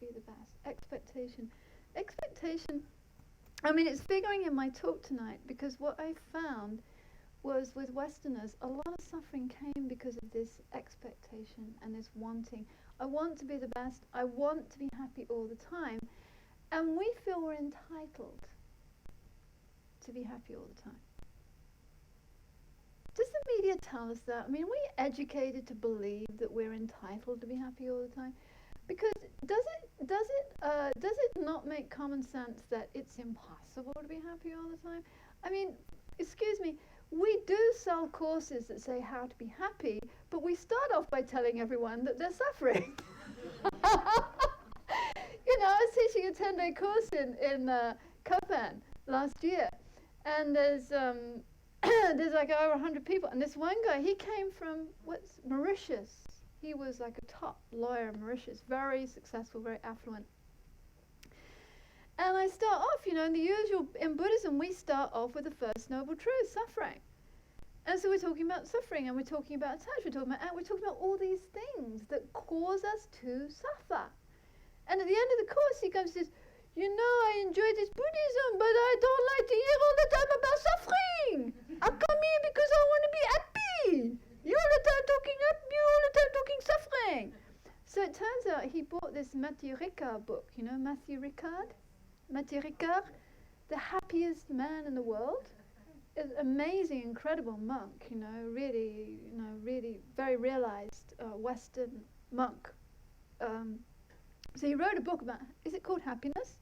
be the best. Expectation, I mean, it's figuring in my talk tonight, because what I found was with Westerners, a lot of suffering came because of this expectation and this wanting. I want to be the best. I want to be happy all the time. And we feel we're entitled to be happy all the time. Does the media tell us that? I mean, we're educated to believe that we're entitled to be happy all the time. Because does it not make common sense that it's impossible to be happy all the time? I mean, excuse me, we do sell courses that say how to be happy, but we start off by telling everyone that they're suffering. You know, I was teaching a 10-day course in Copan last year, and there's like over 100 people, and this one guy, he came from Mauritius. He was like a top lawyer in Mauritius, very successful, very affluent. And I start off, you know, in Buddhism, we start off with the first noble truth, suffering. And so we're talking about suffering, and we're talking about attachment, we're talking about all these things that cause us to suffer. And at the end of the course, he comes and says, you know, I enjoy this Buddhism, but I don't like to hear all the time about suffering. I come here because I want to be happy. You all the time talking suffering. So it turns out he bought this Matthew Ricard book, you know, Matthew Ricard, the happiest man in the world. An amazing, incredible monk, you know, really very realized Western monk. So he wrote a book about, is it called Happiness?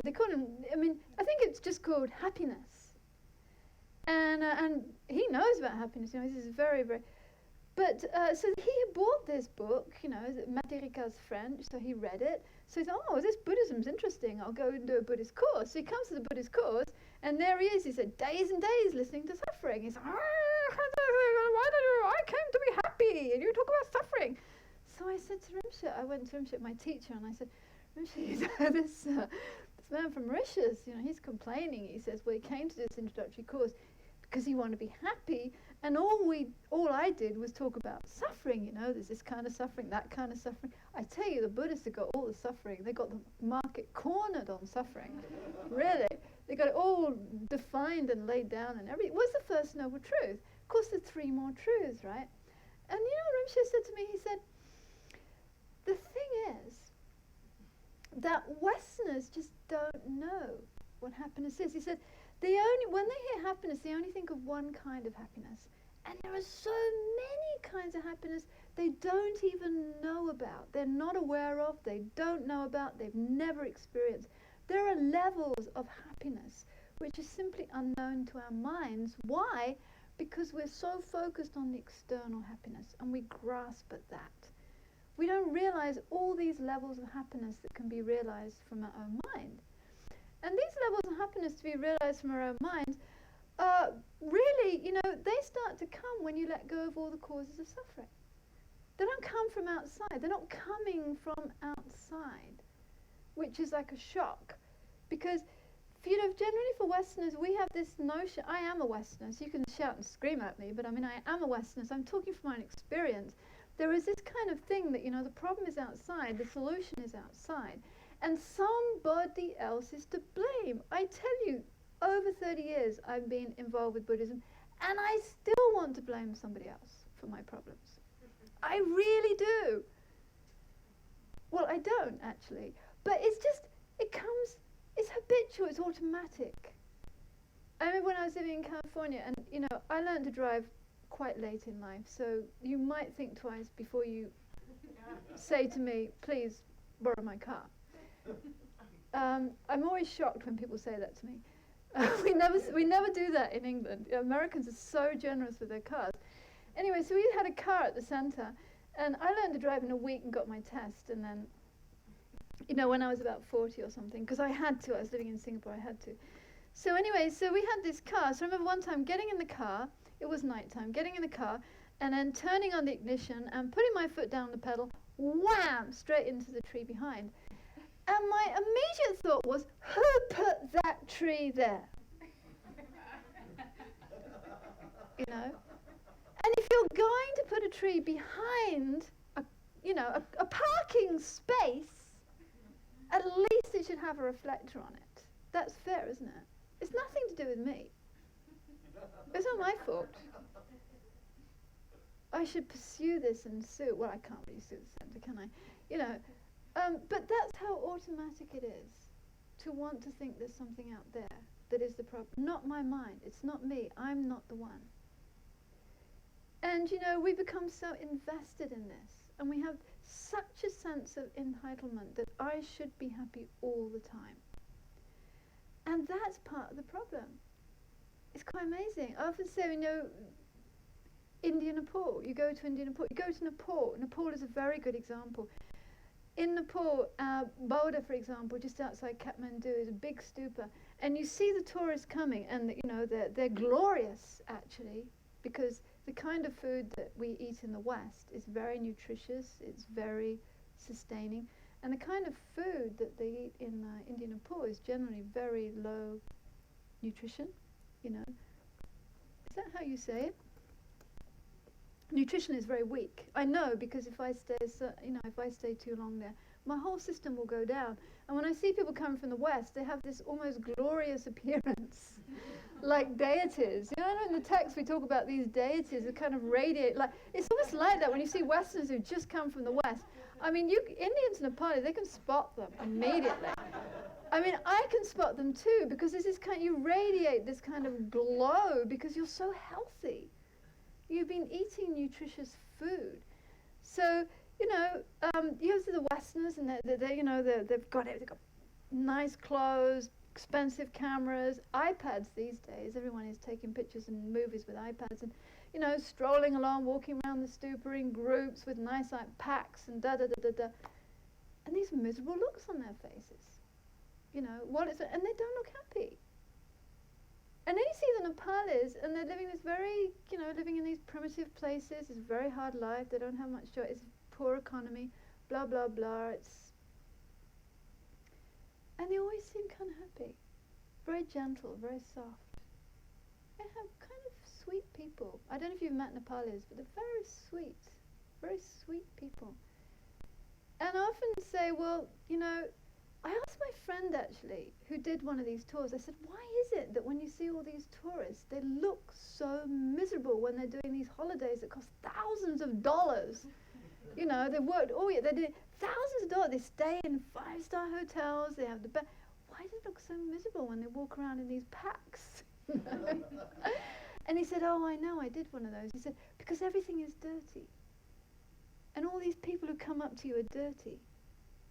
They call him, I mean, I think it's just called Happiness. And he knows about happiness, you know, this is very, very, but so he bought this book, you know, Mathieu Ricard's French, so he read it. So he thought, oh, this Buddhism's interesting, I'll go and do a Buddhist course. So he comes to the Buddhist course, and there he is, he said, days and days listening to suffering. He's like, I came to be happy, and you talk about suffering. So I said to Rinpoche, I went to Rinpoche, my teacher, and I said, Rinpoche, this man from Mauritius, you know, he's complaining. He says, well, he came to this introductory course because he wanted to be happy, and all I did was talk about suffering, you know, there's this kind of suffering, that kind of suffering. I tell you, the Buddhists have got all the suffering. They got the market cornered on suffering. Really. They got it all defined and laid down and everything. What's the first noble truth? Of course, the three more truths, right? And you know, Rinpoche said to me, he said, the thing is that Westerners just don't know what happiness is. He said, when they hear happiness, they only think of one kind of happiness. And there are so many kinds of happiness they don't even know about. They're not aware of, they don't know about, they've never experienced. There are levels of happiness which are simply unknown to our minds. Why? Because we're so focused on the external happiness and we grasp at that. We don't realize all these levels of happiness that can be realized from our own mind. And these levels of happiness to be realized from our own minds, really, you know, they start to come when you let go of all the causes of suffering. They don't come from outside. They're not coming from outside, which is like a shock. Because, you know, generally for Westerners, we have this notion, I am a Westerner, so you can shout and scream at me, but I mean, I am a Westerner, so I'm talking from my own experience. There is this kind of thing that, you know, the problem is outside, the solution is outside, and somebody else is to blame. I tell you, over 30 years I've been involved with Buddhism, and I still want to blame somebody else for my problems. I really do. Well, I don't, actually. But it's just, it's habitual, it's automatic. I remember when I was living in California, and, you know, I learned to drive quite late in life, so you might think twice before you say to me, please borrow my car. I'm always shocked when people say that to me. We never do that in England. Americans are so generous with their cars. Anyway, so we had a car at the centre, and I learned to drive in a week and got my test, and then, you know, when I was about 40 or something, because I had to, I was living in Singapore, I had to. So anyway, so we had this car, so I remember one time getting in the car, it was nighttime, getting in the car, and then turning on the ignition and putting my foot down the pedal, wham, straight into the tree behind. And my immediate thought was, who put that tree there? You know? And if you're going to put a tree behind, a parking space, at least it should have a reflector on it. That's fair, isn't it? It's nothing to do with me. It's not my fault. I should pursue this and sue. Well, I can't really sue the centre, can I? But that's how automatic it is to want to think there's something out there that is the problem. Not my mind. It's not me. I'm not the one. And, we become so invested in this. And we have such a sense of entitlement that I should be happy all the time. And that's part of the problem. It's quite amazing. I often say, India, Nepal. You go to India, Nepal. You go to Nepal. Nepal is a very good example. In Nepal, Bodha, for example, just outside Kathmandu, is a big stupa. And you see the tourists coming, and they're glorious, actually, because the kind of food that we eat in the West is very nutritious, it's very sustaining, and the kind of food that they eat in India and Nepal is generally very low nutrition, Is that how you say it? Nutrition is very weak. I know, because if I stay too long there, my whole system will go down. And when I see people coming from the West, they have this almost glorious appearance, like deities. In the text we talk about these deities that kind of radiate. It's almost like that when you see Westerners who just come from the West. Indians and Nepalis, they can spot them immediately. I can spot them too, because you radiate this kind of glow because you're so healthy. You've been eating nutritious food. So, you see the Westerners, and they've got nice clothes, expensive cameras, iPads these days. Everyone is taking pictures and movies with iPads, and strolling along, walking around the stupa in groups with nice packs and da-da-da-da-da. And these miserable looks on their faces. And they don't look happy. And then you see the Nepalis, and they're living this very, living in these primitive places. It's a very hard life. They don't have much joy. It's a poor economy, blah, blah, blah. And they always seem kind of happy. Very gentle, very soft. They have kind of sweet people. I don't know if you've met Nepalis, but they're very sweet people. And I often say, well, I asked my friend, actually, who did one of these tours, I said, why is it that when you see all these tourists, they look so miserable when they're doing these holidays that cost thousands of dollars? They've worked all year, they did thousands of dollars, they stay in 5-star hotels, they have the best. Why do they look so miserable when they walk around in these packs? And he said, oh, I know, I did one of those. He said, because everything is dirty. And all these people who come up to you are dirty.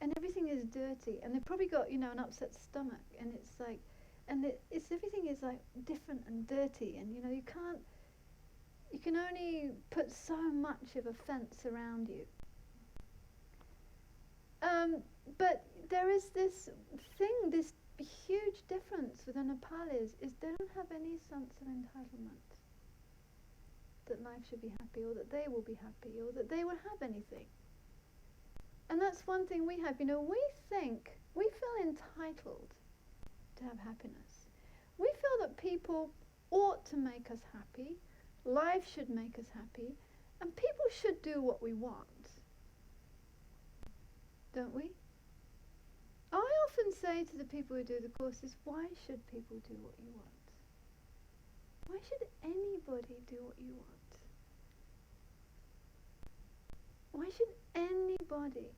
And everything is dirty, and they've probably got, an upset stomach, and it's like, everything is like different and dirty, and you can only put so much of a fence around you. But there is this huge difference with the Nepalis is they don't have any sense of entitlement, that life should be happy, or that they will be happy, or that they will have anything. And that's one thing we have. We feel entitled to have happiness. We feel that people ought to make us happy, life should make us happy, and people should do what we want. Don't we? I often say to the people who do the courses, why should people do what you want? Why should anybody do what you want? Why should anybody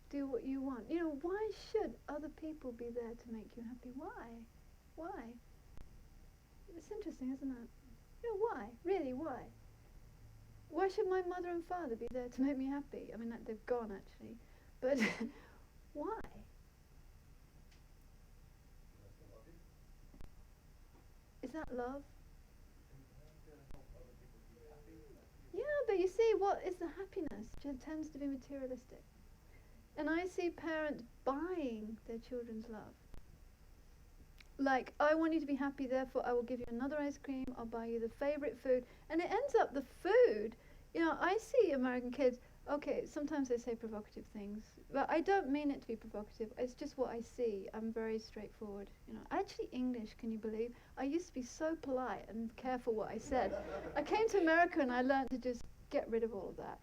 do what you want? Why should other people be there to make you happy? Why? It's interesting, isn't it? Why? Really, why? Why should my mother and father be there to make me happy? They've gone, actually. But why? Is that love? Yeah, but you see, what is the happiness? It tends to be materialistic. And I see parents buying their children's love. Like, I want you to be happy, therefore I will give you another ice cream, I'll buy you the favorite food. And it ends up the food, I see American kids, okay, sometimes they say provocative things, but I don't mean it to be provocative, it's just what I see. I'm very straightforward. Actually English, can you believe? I used to be so polite and careful what I said. I came to America and I learned to just get rid of all of that.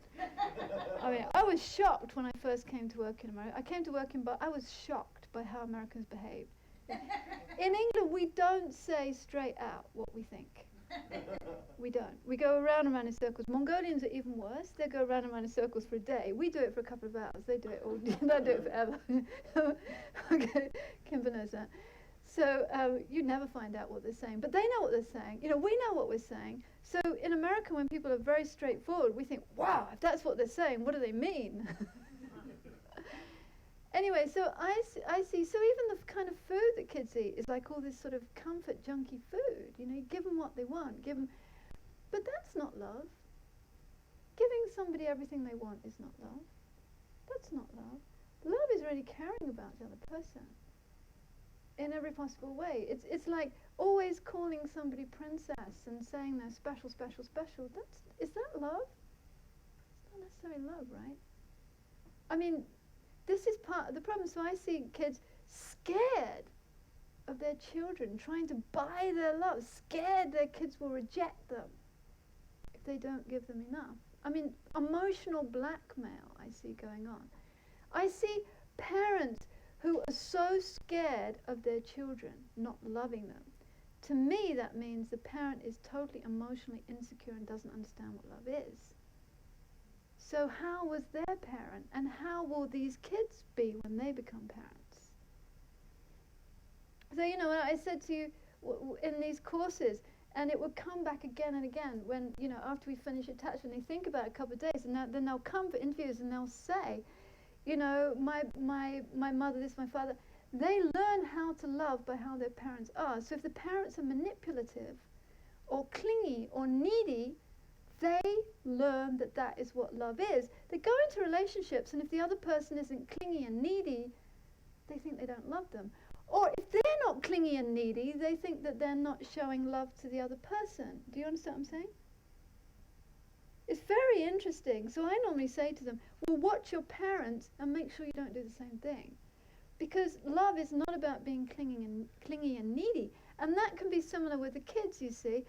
I mean, I was shocked when I first came to work in America. I came to work in, but I was shocked by how Americans behaved. In England, we don't say straight out what we think. We don't. We go around and around in circles. Mongolians are even worse. They go around and around in circles for a day. We do it for a couple of hours. They do it all. They do it forever. Okay, Kimber knows that. So you never find out what they're saying, but they know what they're saying. You know, we know what we're saying. So in America, when people are very straightforward, we think, wow, if that's what they're saying, what do they mean? Anyway, so I see, so even the kind of food that kids eat is like all this sort of comfort junky food. You know, you give them what they want, but that's not love. Giving somebody everything they want is not love. That's not love. Love is really caring about the other person in every possible way. It's like always calling somebody princess and saying they're special, special, special. Is that love? It's not necessarily love, right? I mean, this is part of the problem. So I see kids scared of their children, trying to buy their love, scared their kids will reject them if they don't give them enough. I mean, emotional blackmail I see going on. I see parents who are so scared of their children not loving them. To me, that means the parent is totally emotionally insecure and doesn't understand what love is. So how was their parent, and how will these kids be when they become parents? So, you know, I said to you in these courses, and it would come back again and again when, you know, after we finish attachment, they think about it a couple of days, and then they'll come for interviews and they'll say, you know, my mother, this, my father, they learn how to love by how their parents are. So if the parents are manipulative or clingy or needy, they learn that that is what love is. They go into relationships, and if the other person isn't clingy and needy, they think they don't love them. Or if they're not clingy and needy, they think that they're not showing love to the other person. Do you understand what I'm saying? It's very interesting. So I normally say to them, well, watch your parents and make sure you don't do the same thing. Because love is not about being clingy and needy. And that can be similar with the kids, you see.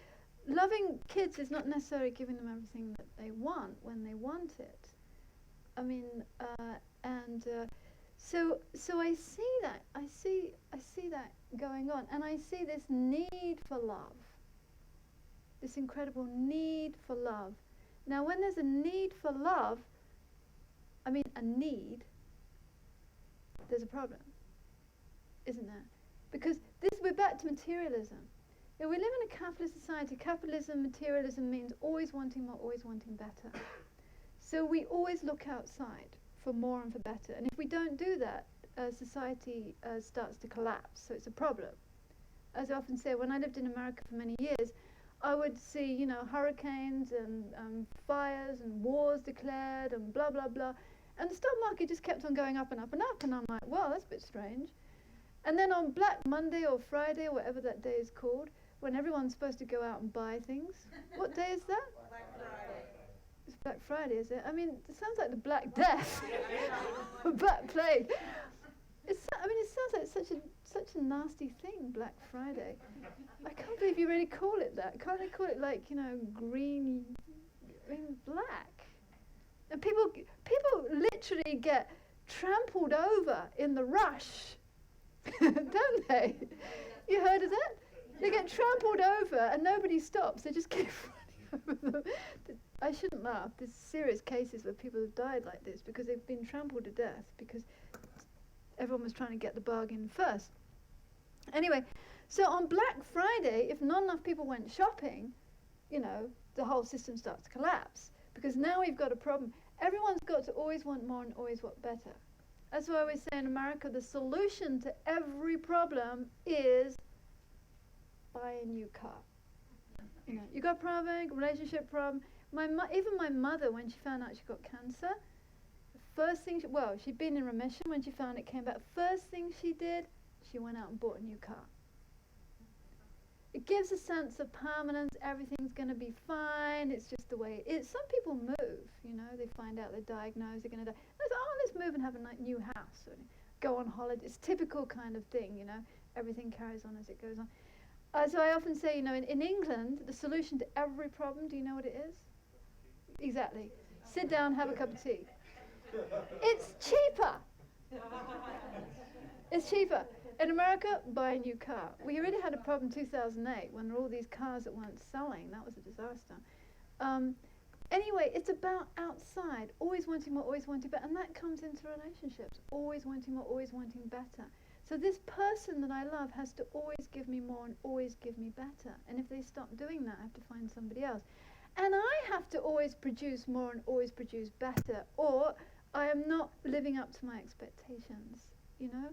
Loving kids is not necessarily giving them everything that they want when they want it. I mean, so I see that. I see that going on, and I see this need for love. This incredible need for love. Now, when there's a need for love, I mean a need, there's a problem, isn't there? Because we're back to materialism. You know, we live in a capitalist society. Capitalism, materialism means always wanting more, always wanting better. So we always look outside for more and for better. And if we don't do that, society starts to collapse. So it's a problem. As I often say, when I lived in America for many years, I would see, you know, hurricanes and fires and wars declared and blah, blah, blah. And the stock market just kept on going up and up and up. And I'm like, well, that's a bit strange. And then on Black Monday or Friday, or whatever that day is called, when everyone's supposed to go out and buy things. What day is that? Black Friday. It's Black Friday, is it? I mean, it sounds like the Black Death. Black Plague. It sounds like such a nasty thing, Black Friday. I can't believe you really call it that. Can't they call it like, you know, green black? And people literally get trampled over in the rush, don't they? You heard of that? They get trampled over and nobody stops. They just keep running over them. I shouldn't laugh. There's serious cases where people have died like this because they've been trampled to death because everyone was trying to get the bargain first. Anyway, so on Black Friday, if not enough people went shopping, you know, the whole system starts to collapse because now we've got a problem. Everyone's got to always want more and always want better. That's why I always say in America, the solution to every problem is buy a new car. You know, you got a problem, relationship problem. Even my mother, when she found out she got cancer, the first thing, she'd been in remission when she found it came back. First thing she did, she went out and bought a new car. It gives a sense of permanence. Everything's going to be fine. It's just the way it is. Some people move, you know. They find out they're diagnosed, they're going to die. They say, oh, let's move and have a new house. Or go on holiday. It's typical kind of thing, you know. Everything carries on as it goes on. So I often say, you know, in England, the solution to every problem, do you know what it is? Exactly. Sit down, have a cup of tea. It's cheaper. It's cheaper. In America, buy a new car. We already had a problem in 2008 when there were all these cars that weren't selling. That was a disaster. Anyway, it's about outside, always wanting more, always wanting better, and that comes into relationships, always wanting more, always wanting better. So this person that I love has to always give me more and always give me better. And if they stop doing that, I have to find somebody else. And I have to always produce more and always produce better, or I am not living up to my expectations, you know?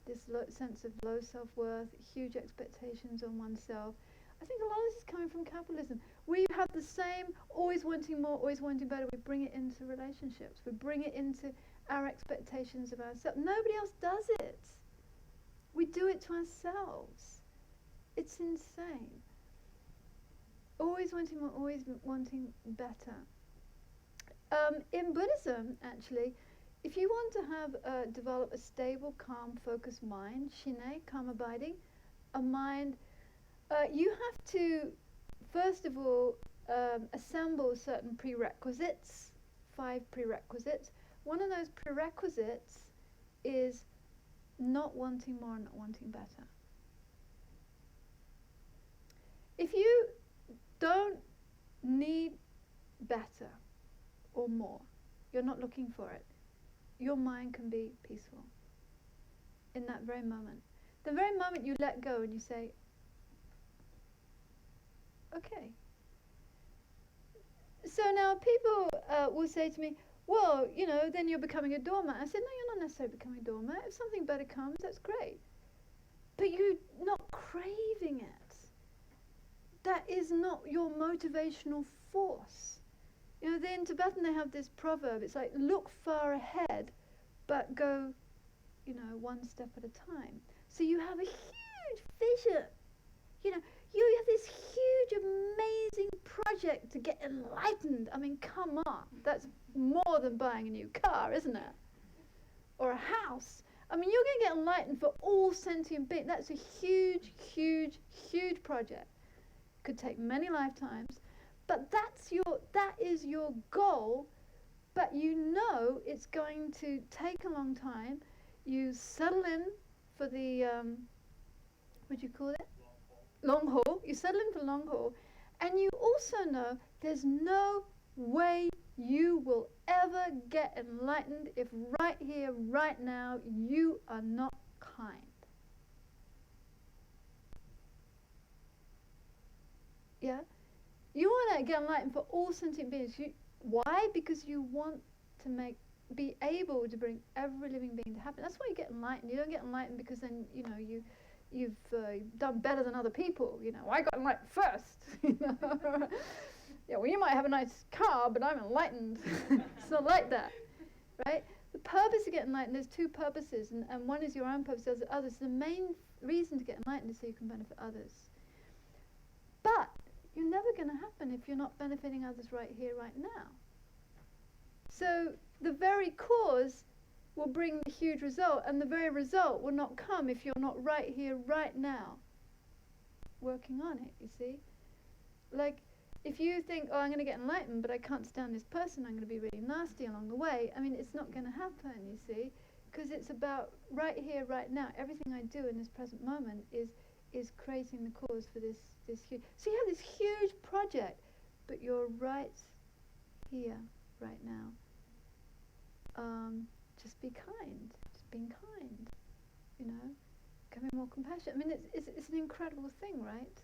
This sense of low self-worth, huge expectations on oneself. I think a lot of this is coming from capitalism. We have the same always wanting more, always wanting better. We bring it into relationships. We bring it into our expectations of ourselves. Nobody else does it. We do it to ourselves. It's insane. Always wanting more, always wanting better. In Buddhism, actually, if you want to have develop a stable, calm, focused mind, shinne, calm abiding, a mind, you have to, first of all, assemble certain prerequisites, 5 prerequisites. One of those prerequisites is not wanting more and not wanting better. If you don't need better or more, you're not looking for it, your mind can be peaceful in that very moment. The very moment you let go and you say, okay. So now people will say to me, well, you know, then you're becoming a doormat. I said, no, you're not necessarily becoming a doormat. If something better comes, that's great. But you're not craving it. That is not your motivational force. You know, in Tibetan they have this proverb. It's like, look far ahead, but go, you know, one step at a time. So you have a huge vision. You know, you have this huge, amazing project to get enlightened. I mean, come on. That's more than buying a new car, isn't it? Or a house. I mean, you're going to get enlightened for all sentient beings. That's a huge, huge, huge project. Could take many lifetimes. But that is your goal. But you know it's going to take a long time. You settle in for the, what do you call it? Long haul. You settle in for long haul. And you also know there's no way you will ever get enlightened if right here, right now, you are not kind. Yeah? You want to get enlightened for all sentient beings. Why? Because you want to be able to bring every living being to happen. That's why you get enlightened. You don't get enlightened because then, you know, you've done better than other people. You know, I got enlightened first. You know? Yeah, well, you might have a nice car, but I'm enlightened. It's not like that, right? The purpose of getting enlightened, there's 2 purposes, and one is your own purpose, the other is others. The main reason to get enlightened is so you can benefit others. But you're never going to happen if you're not benefiting others right here, right now. So the very cause will bring the huge result, and the very result will not come if you're not right here, right now, working on it, you see? Like, if you think, oh, I'm going to get enlightened, but I can't stand this person, I'm going to be really nasty along the way, I mean, it's not going to happen, you see? Because it's about right here, right now. Everything I do in this present moment is creating the cause for this huge... So you have this huge project, but you're right here, right now. Just be kind. Just being kind, you know? Becoming more compassionate. I mean, it's an incredible thing, right?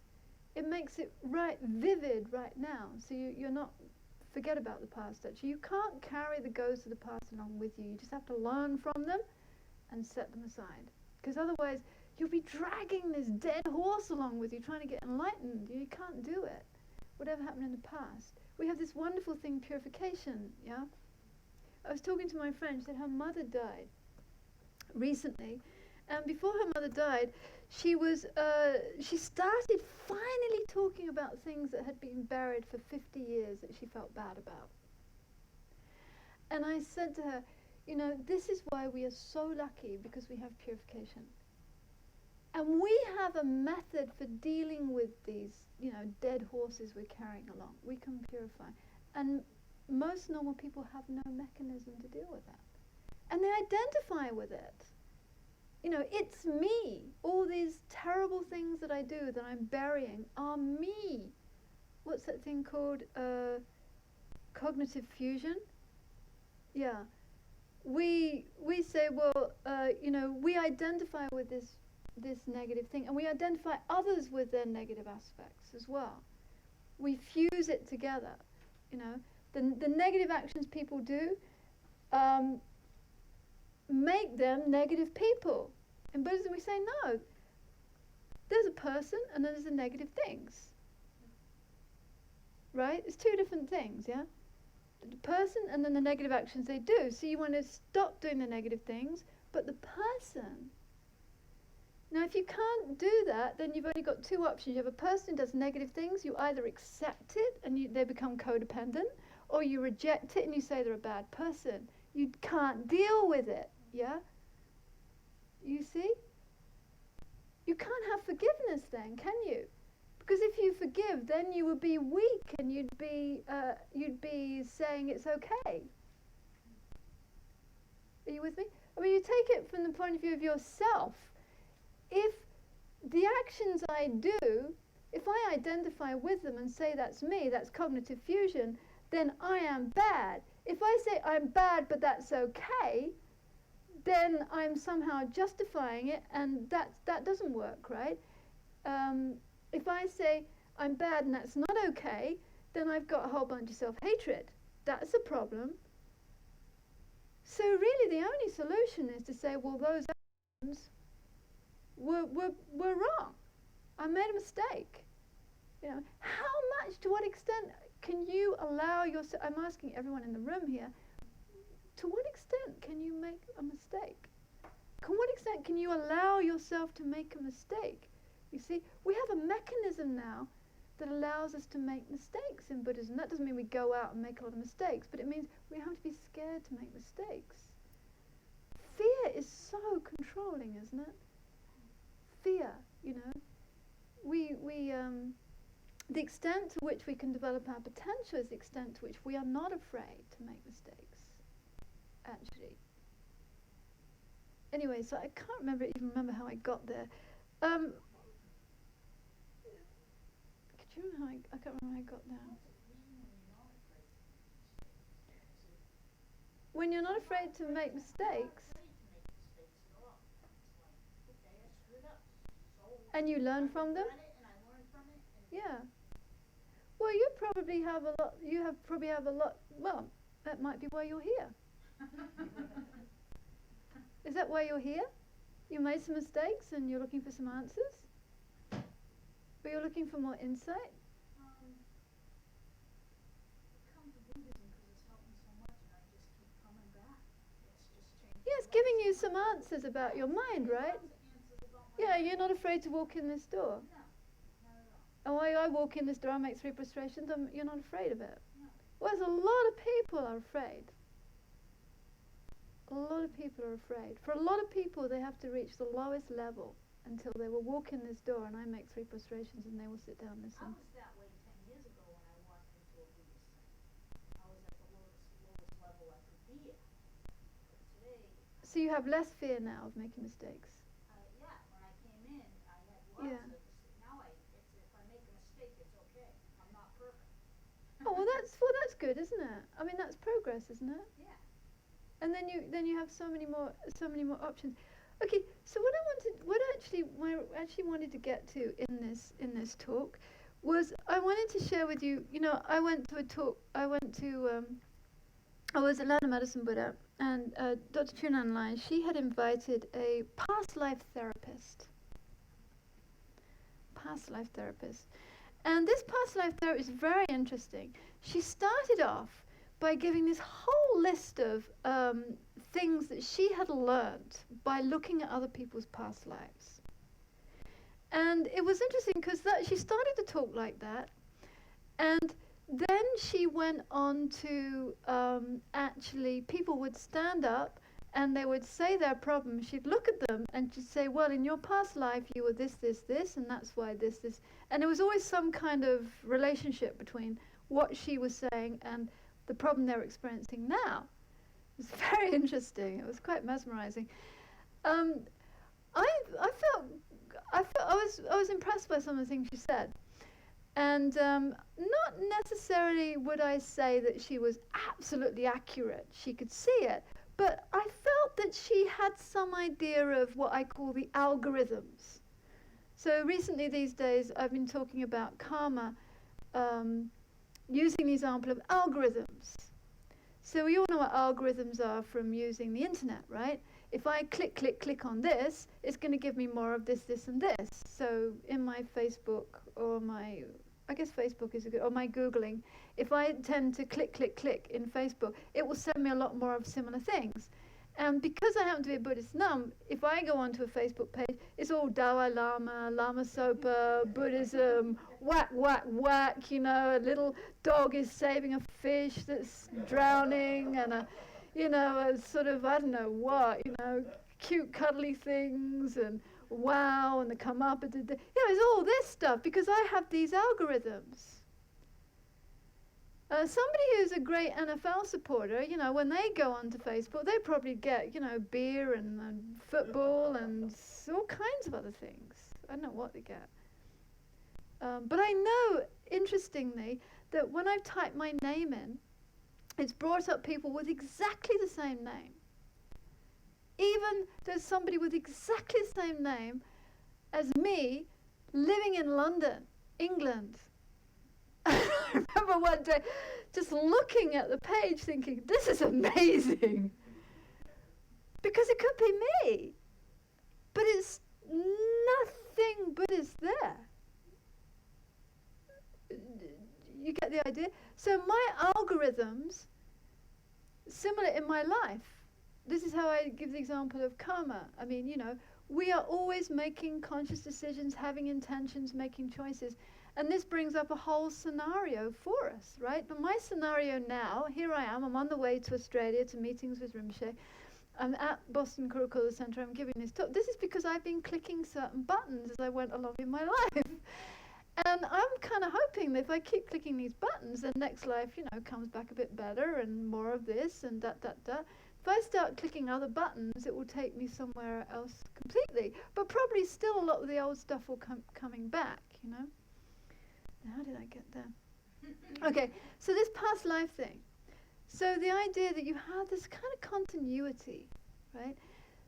It makes it vivid right now. So you're not... Forget about the past, actually. You can't carry the ghosts of the past along with you. You just have to learn from them and set them aside. Because otherwise, you'll be dragging this dead horse along with you, trying to get enlightened. You can't do it. Whatever happened in the past. We have this wonderful thing, purification, yeah? I was talking to my friend, she said her mother died recently. And before her mother died, she started finally talking about things that had been buried for 50 years that she felt bad about. And I said to her, you know, this is why we are so lucky, because we have purification. And we have a method for dealing with these, you know, dead horses we're carrying along. We can purify. And most normal people have no mechanism to deal with that. And they identify with it. You know, it's me. All these terrible things that I do that I'm burying are me. What's that thing called? Cognitive fusion? Yeah. We say, well, you know, we identify with this negative thing, and we identify others with their negative aspects as well. We fuse it together. You know, the negative actions people do make them negative people. In Buddhism we say no. There's a person and then there's the negative things. Right? It's two different things, yeah? The person and then the negative actions they do. So you want to stop doing the negative things, but the person. Now if you can't do that, then you've only got two options. You have a person who does negative things, you either accept it and they become codependent, or you reject it and you say they're a bad person. You can't deal with it, yeah? You see? You can't have forgiveness then, can you? Because if you forgive, then you would be weak and you'd be saying it's okay. Are you with me? I mean, you take it from the point of view of yourself. If the actions I do, if I identify with them and say that's me, that's cognitive fusion, then I am bad. If I say I'm bad but that's okay, then I'm somehow justifying it, and that doesn't work, right? If I say I'm bad and that's not okay, then I've got a whole bunch of self-hatred. That's a problem. So really the only solution is to say, well, those actions were wrong. I made a mistake. You know, how much, to what extent can you allow yourself, I'm asking everyone in the room here, to what extent can you make a mistake? To what extent can you allow yourself to make a mistake? You see, we have a mechanism now that allows us to make mistakes in Buddhism. That doesn't mean we go out and make a lot of mistakes, but it means we have to be scared to make mistakes. Fear is so controlling, isn't it? Fear, you know. The extent to which we can develop our potential is the extent to which we are not afraid to make mistakes, actually. Anyway, so I can't even remember how I got there. Could you remember how I can't remember how I got there. When you're not afraid to make mistakes, and you learn from them? Yeah. Well, you probably have a lot, well, that might be why you're here. Is that why you're here? You made some mistakes and you're looking for some answers? Or you're looking for more insight? Yes, giving you some answers about your mind, right? Yeah, you're not afraid to walk in this door. Oh, I walk in this door, I make 3 prostrations, you're not afraid of it. Whereas a lot of people are afraid. A lot of people are afraid. For a lot of people, they have to reach the lowest level until they will walk in this door and I make 3 prostrations and they will sit down and listen. I was that way 10 years ago when I walked into a Buddhist center. I was at the lowest level I could be at. But today... So you have less fear now of making mistakes? Yeah, when I came in, I had lots of mistakes. Now if I make a mistake, it's okay. I'm not perfect. Oh, well that's good, isn't it? I mean, that's progress, isn't it? Yeah. And then you have so many more options. Okay, so what I actually wanted to get to in this talk was I wanted to share with you. You know, I went to a talk. I was at Lana Medicine Buddha, and Dr. Chunan Lai, she had invited a past life therapist. And this past life therapist is very interesting. She started off by giving this whole list of things that she had learned by looking at other people's past lives. And it was interesting because she started to talk like that, and then she went on to actually, people would stand up and they would say their problem. She'd look at them and she'd say, well, in your past life you were this, and that's why this. And there was always some kind of relationship between what she was saying and the problem they're experiencing now. It was very interesting. It was quite mesmerizing. I was impressed by some of the things she said. And not necessarily would I say that she was absolutely accurate. She could see it. But I felt that she had some idea of what I call the algorithms. So recently these days I've been talking about karma using the example of algorithms. So we all know what algorithms are from using the internet, right? If I click on this, it's going to give me more of this, this, and this. So in my Facebook or I guess Facebook is a good, or my Googling, if I tend to click in Facebook, it will send me a lot more of similar things. And because I happen to be a Buddhist nun, if I go onto a Facebook page, it's all Dalai Lama, Lama Sopa, Buddhism, whack, a little dog is saving a fish that's drowning, and a sort of, I don't know what, cute cuddly things, and wow, and they come up, it's all this stuff, because I have these algorithms. Somebody who's a great NFL supporter, when they go onto Facebook, they probably get, beer and football and all kinds of other things. I don't know what they get. But I know, interestingly, that when I've typed my name in, it's brought up people with exactly the same name. Even there's somebody with exactly the same name as me living in London, England. I remember one day just looking at the page thinking, this is amazing. Because it could be me. But it's nothing Buddhist there. You get the idea? So my algorithms, similar in my life. This is how I give the example of karma. I mean, we are always making conscious decisions, having intentions, making choices. And this brings up a whole scenario for us, right? But my scenario now, here I am, I'm on the way to Australia to meetings with Rinpoche. I'm at Boston Kurukulla Center, I'm giving this talk. This is because I've been clicking certain buttons as I went along in my life. And I'm kind of hoping that if I keep clicking these buttons, the next life, comes back a bit better and more of this and that. If I start clicking other buttons, it will take me somewhere else completely. But probably still a lot of the old stuff will coming back, How did I get there? Okay, so this past life thing. So the idea that you have this kind of continuity, right?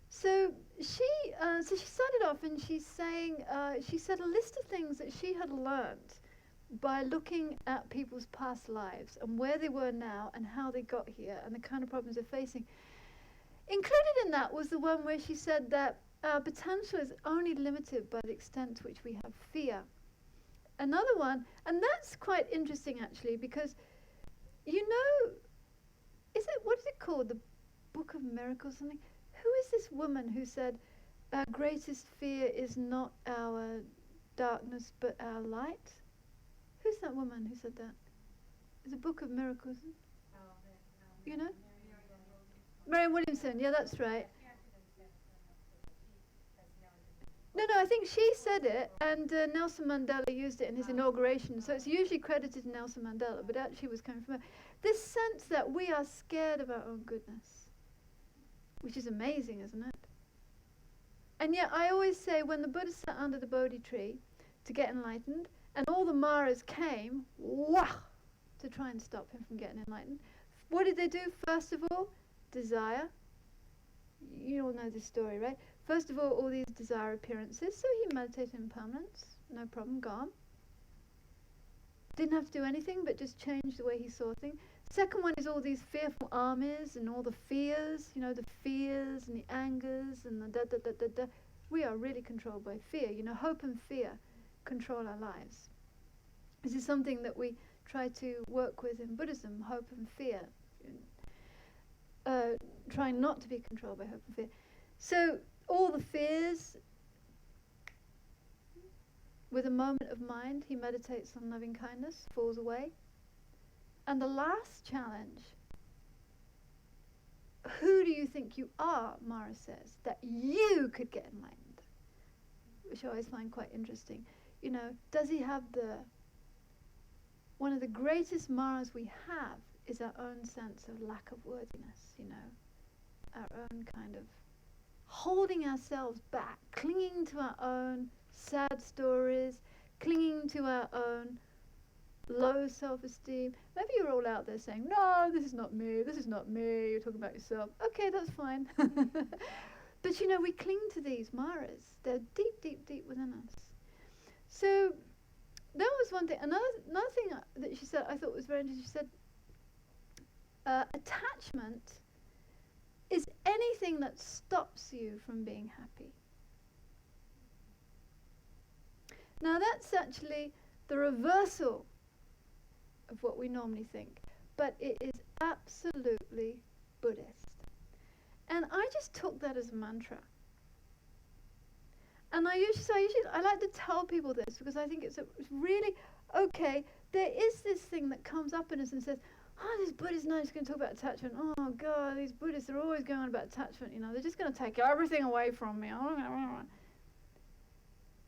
So she started off and she's saying, she said a list of things that she had learned by looking at people's past lives and where they were now and how they got here and the kind of problems they're facing. Included in that was the one where she said that our potential is only limited by the extent to which we have fear. Another one, and that's quite interesting actually, because what is it called? The Book of Miracles or something? Who is this woman who said, our greatest fear is not our darkness but our light? Who's that woman who said that? It's a Book of Miracles. Marianne Williamson, yeah, that's right. No, I think she said it, and Nelson Mandela used it in his inauguration, so it's usually credited to Nelson Mandela, but actually was coming from her. This sense that we are scared of our own goodness, which is amazing, isn't it? And yet I always say when the Buddha sat under the Bodhi tree to get enlightened, and all the Maras came, to try and stop him from getting enlightened, what did they do first of all? Desire. You all know this story, right? First of all these desire appearances, so he meditated in impermanence, no problem, gone. Didn't have to do anything but just change the way he saw things. Second one is all these fearful armies and all the fears, the fears and the angers and the da. We are really controlled by fear. Hope and fear control our lives. This is something that we try to work with in Buddhism, hope and fear. Trying not to be controlled by hope and fear. So all the fears, with a moment of mind, he meditates on loving kindness, falls away. And the last challenge, who do you think you are, Mara says, that you could get enlightened? Which I always find quite interesting. Does he have one of the greatest Maras we have is our own sense of lack of worthiness, our own kind of holding ourselves back, clinging to our own sad stories, clinging to our own low self-esteem. Maybe you're all out there saying, no, this is not me, you're talking about yourself. Okay, that's fine. But we cling to these maras. They're deep, deep, deep within us. So that was one thing. Another thing that she said I thought was very interesting. She said, attachment is anything that stops you from being happy. Now that's actually the reversal of what we normally think, but it is absolutely Buddhist. And I just took that as a mantra. And I like to tell people this because I think it's really okay. There is this thing that comes up in us and says, this Buddhist now is going to talk about attachment. Oh God, these Buddhists are always going on about attachment. They're just going to take everything away from me.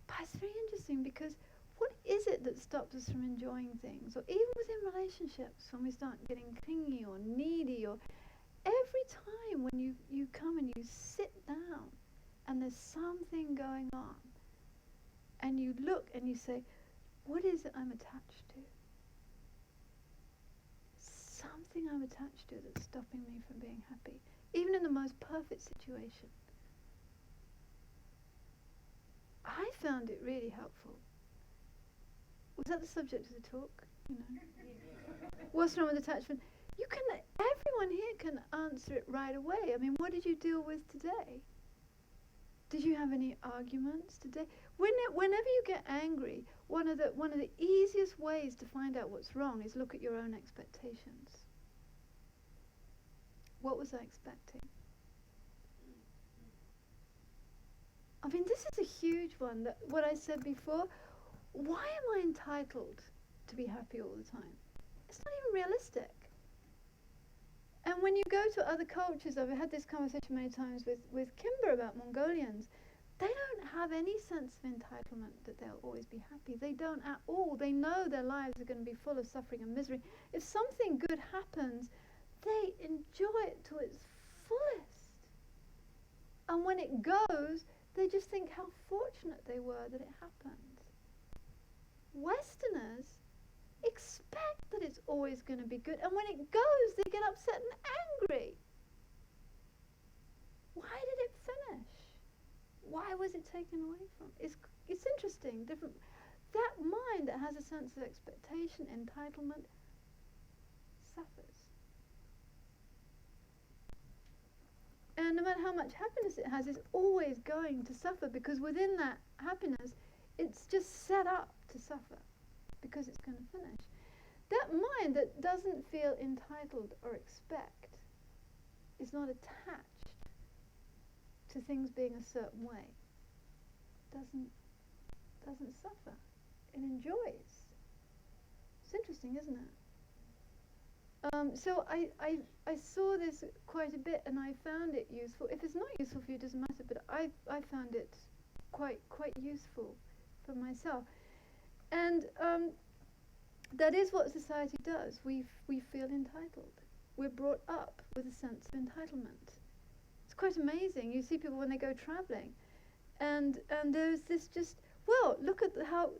But it's very interesting because what is it that stops us from enjoying things? Or even within relationships, when we start getting clingy or needy, or every time when you come and you sit down and there's something going on and you look and you say, what is it I'm attached to? Something I'm attached to that's stopping me from being happy, even in the most perfect situation. I found it really helpful. Was that the subject of the talk? What's wrong with attachment? Everyone here can answer it right away. I mean, what did you deal with today? Did you have any arguments today? Whenever you get angry, one of the easiest ways to find out what's wrong is look at your own expectations. What was I expecting? I mean, this is a huge one. What I said before, why am I entitled to be happy all the time? It's not even realistic. And when you go to other cultures, I've had this conversation many times with Kimber about Mongolians, they don't have any sense of entitlement that they'll always be happy. They don't at all. They know their lives are going to be full of suffering and misery. If something good happens, they enjoy it to its fullest. And when it goes, they just think how fortunate they were that it happened. Westerners expect that it's always going to be good, and when it goes, they get upset and angry. Why did it finish? Why was it taken away from? It's interesting. That mind that has a sense of expectation, entitlement, suffers. And no matter how much happiness it has, it's always going to suffer, because within that happiness, it's just set up to suffer, because it's going to finish. That mind that doesn't feel entitled or expect is not attached to things being a certain way. Doesn't suffer. It enjoys. It's interesting, isn't it? So I saw this quite a bit, and I found it useful. If it's not useful for you, it doesn't matter, but I found it quite useful for myself. And that is what society does. We feel entitled. We're brought up with a sense of entitlement. It's quite amazing. You see people when they go traveling, and there's this look at how,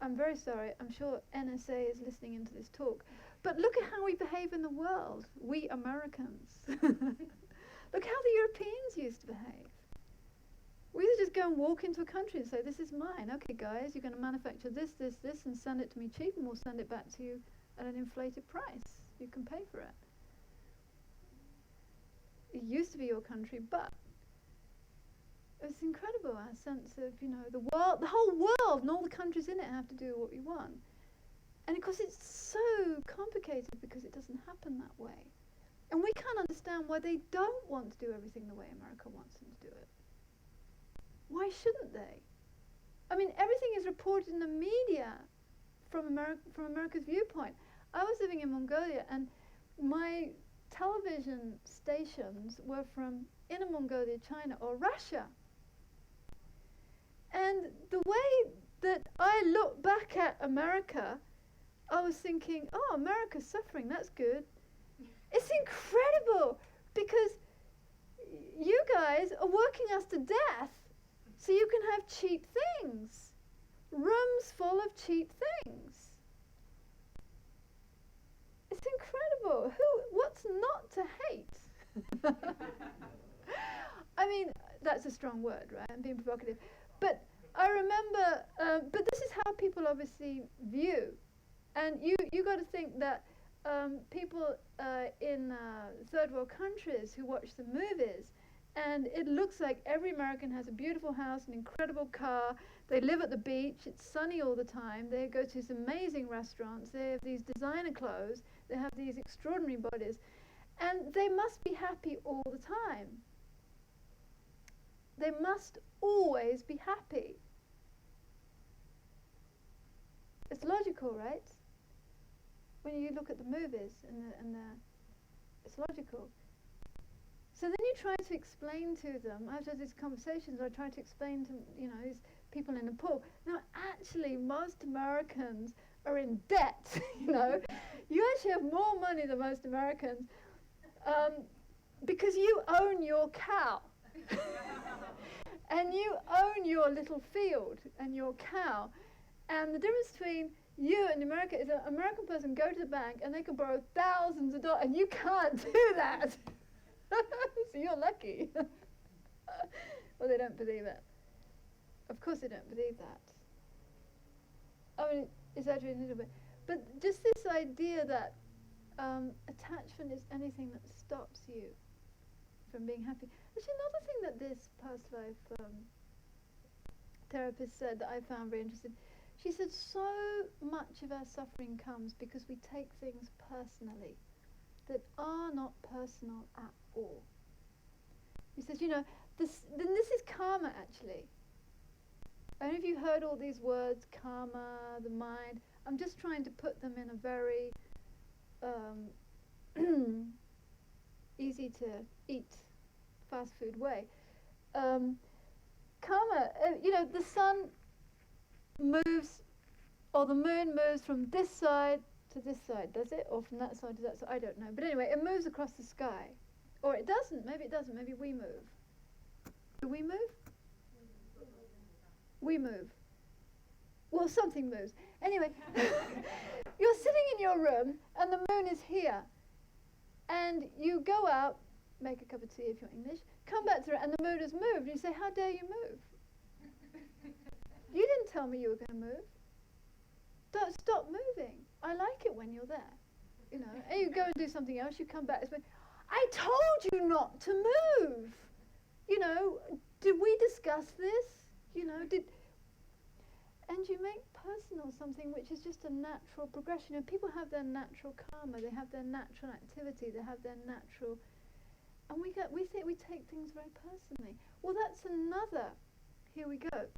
I'm very sorry, I'm sure NSA is listening into this talk, but look at how we behave in the world, we Americans. Look how the Europeans used to behave. We used to just go and walk into a country and say, this is mine. Okay, guys, you're going to manufacture this, and send it to me cheap, and we'll send it back to you at an inflated price. You can pay for it. It used to be your country, but it's incredible, our sense of, the world, the whole world and all the countries in it have to do what we want. And of course it's so complicated because it doesn't happen that way. And we can't understand why they don't want to do everything the way America wants them to do it. Why shouldn't they? I mean, everything is reported in the media from America's viewpoint. I was living in Mongolia, and my television stations were from Inner Mongolia, China, or Russia. And the way that I look back at America, I was thinking, oh, America's suffering, that's good. It's incredible because you guys are working us to death so you can have cheap things. Rooms full of cheap things. It's incredible. What's not to hate? I mean, that's a strong word, right? I'm being provocative. But I remember, but this is how people obviously view. And you got to think that people in third world countries who watch the movies, and it looks like every American has a beautiful house, an incredible car, they live at the beach, it's sunny all the time, they go to these amazing restaurants, they have these designer clothes, they have these extraordinary bodies, and they must be happy all the time. They must always be happy. It's logical, right? When you look at the movies it's logical. So then you try to explain to them, after these conversations, I try to explain to these people in Nepal. Now, actually, most Americans are in debt. You actually have more money than most Americans because you own your cow, and you own your little field and your cow. And the difference between you and America is an American person go to the bank and they can borrow thousands of dollars, and you can't do that. So you're lucky. Well, they don't believe it. Of course they don't believe that. I mean, exaggerating a little bit. But just this idea that attachment is anything that stops you from being happy. Actually, another thing that this past life therapist said that I found very interesting, she said so much of our suffering comes because we take things personally that are not personal at all. He says, this is karma actually. I don't know if you heard all these words, karma, the mind. I'm just trying to put them in a very easy to eat fast food way. Karma, the sun moves, or the moon moves from this side to this side, does it? Or from that side to that side? I don't know. But anyway, it moves across the sky. Or it doesn't. Maybe it doesn't. Maybe we move. Do we move? We move. Well, something moves. Anyway, you're sitting in your room and the moon is here. And you go out, make a cup of tea if you're English, come back to it and the moon has moved. And you say, how dare you move? You didn't tell me you were going to move. Don't stop moving. I like it when you're there. And you go and do something else, you come back. I told you not to move. Did we discuss this? And you make personal something which is just a natural progression. People have their natural karma, they have their natural activity, they have their natural, and we think we take things very personally. Well, that's another. Here we go.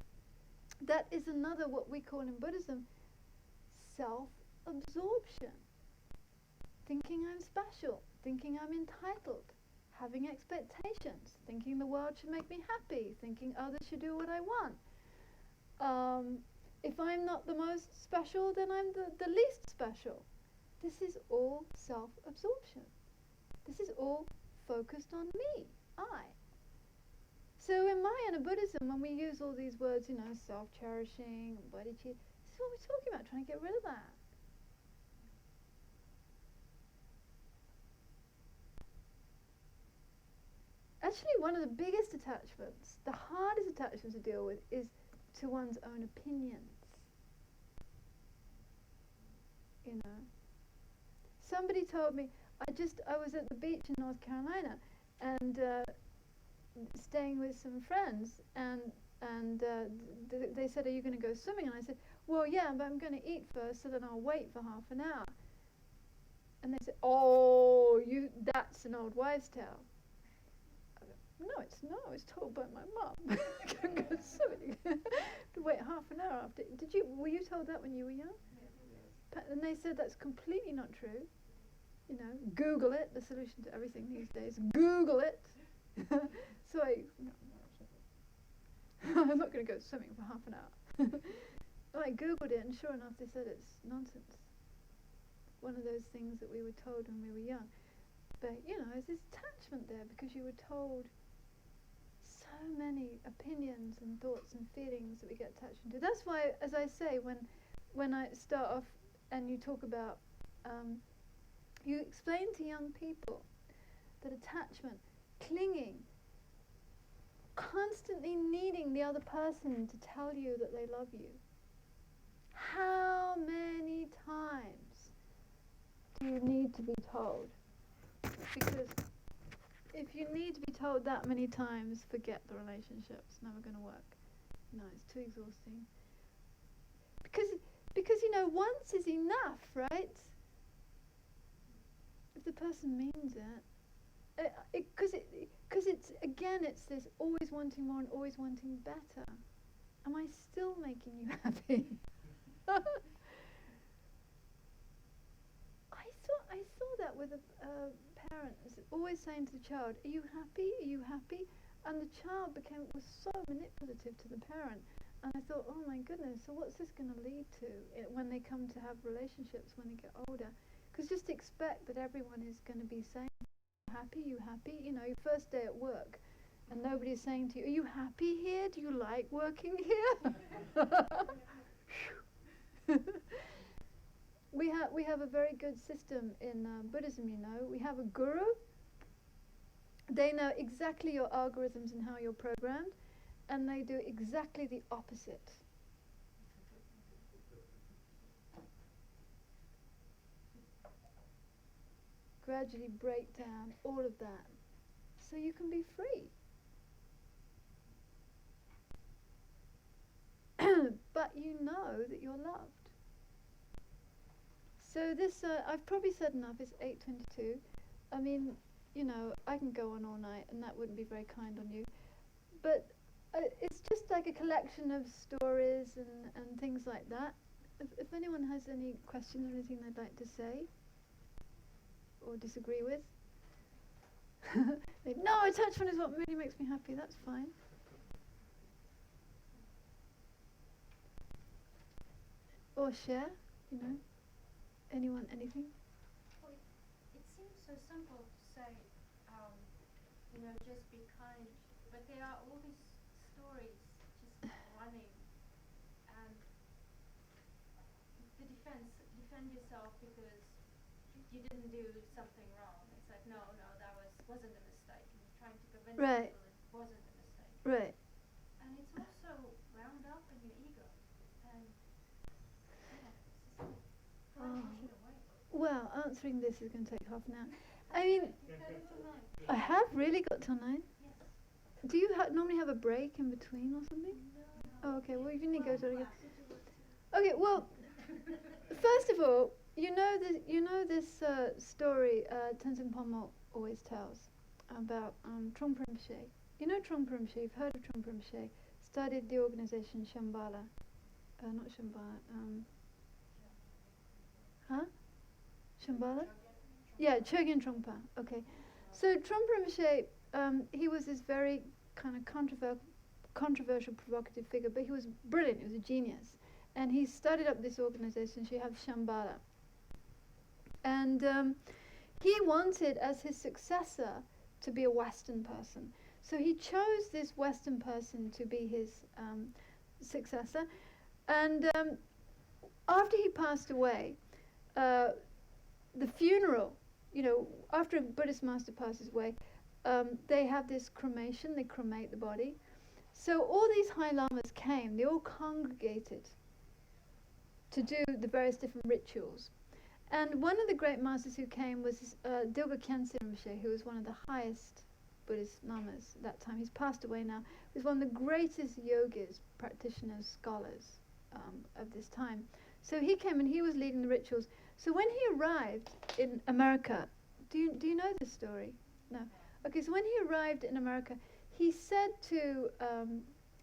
That is another what we call in Buddhism self-absorption. Thinking I'm special, thinking I'm entitled, having expectations, thinking the world should make me happy, thinking others should do what I want. If I'm not the most special, then I'm the least special. This is all self-absorption. This is all focused on me, I. So in Mahayana Buddhism, when we use all these words, self-cherishing, bodhicitta, this is what we're talking about, trying to get rid of that. Actually, one of the biggest attachments, the hardest attachment to deal with, is to one's own opinions. Somebody told me, I was at the beach in North Carolina and staying with some friends, and they said, are you going to go swimming? And I said, well, yeah, but I'm going to eat first, so then I'll wait for half an hour. And they said, oh, that's an old wives' tale. No, it's told by my mum. I can't go swimming. To wait half an hour after. Were you told that when you were young? And they said that's completely not true. Google it, the solution to everything these days. Google it. So I'm not going to go swimming for half an hour. I Googled it, and sure enough, they said it's nonsense. one of those things that we were told when we were young. But, there's this attachment there because you were told so many opinions and thoughts and feelings that we get attached into. That's why, as I say, when I start off and you talk about, you explain to young people that attachment, clinging, constantly needing the other person to tell you that they love you. How many times do you need to be told? Because if you need to be told that many times, forget the relationship. It's never going to work. No, it's too exhausting. Because once is enough, right? If the person means it. Because it's this always wanting more and always wanting better. Am I still making you happy? I saw that with a parent, always saying to the child, "Are you happy? Are you happy?" And the child was so manipulative to the parent. And I thought, oh my goodness, so what's this going to lead to when they come to have relationships when they get older? Because just expect that everyone is going to be saying, "Happy? You happy?" Your first day at work, and nobody's saying to you, "Are you happy here? Do you like working here?" We have a very good system in Buddhism. We have a guru. They know exactly your algorithms and how you're programmed, and they do exactly the opposite. Gradually break down all of that so you can be free. But you know that you're loved. So this, I've probably said enough, it's 8:22. I mean, I can go on all night and that wouldn't be very kind on you. But it's just like a collection of stories and things like that. If anyone has any questions or anything they'd like to say or disagree with. No, attachment is what really makes me happy, that's fine. Or share, anyone, anything? Well, it seems so simple to say, just be kind, but there are all these stories just running, and defend yourself because you didn't do something wrong. It's like, no, that wasn't a mistake. And you're trying to convince people it wasn't a mistake. Right. And it's also wound up in your ego. And push it away. Well, answering this is going to take half an hour. I mean, I have really got till 9. Yes. Do you normally have a break in between or something? No. Oh, okay. Well, you need to go to it again. Okay. Well, first of all, this story Tenzin Palmo always tells about Trungpa Rinpoche. Trungpa Rinpoche. You've heard of Trungpa Rinpoche. Started the organization Shambhala. Not Shambhala. Shambhala? Yeah, Chögyam Trungpa. Okay. So Trungpa Rinpoche, he was this very kind of controversial, provocative figure, but he was brilliant. He was a genius. And he started up this organization. She had Shambhala. And he wanted, as his successor, to be a Western person. So he chose this Western person to be his successor. And after he passed away, the funeral, after a Buddhist master passes away, they have this cremation, they cremate the body. So all these High Lamas came, they all congregated to do the various different rituals. And one of the great masters who came was Dilga Khyentse Rinpoche, who was one of the highest Buddhist lamas at that time. He's passed away now. He was one of the greatest yogis, practitioners, scholars of this time. So he came and he was leading the rituals. So when he arrived in America, do you know this story? No. Okay, so when he arrived in America, he said to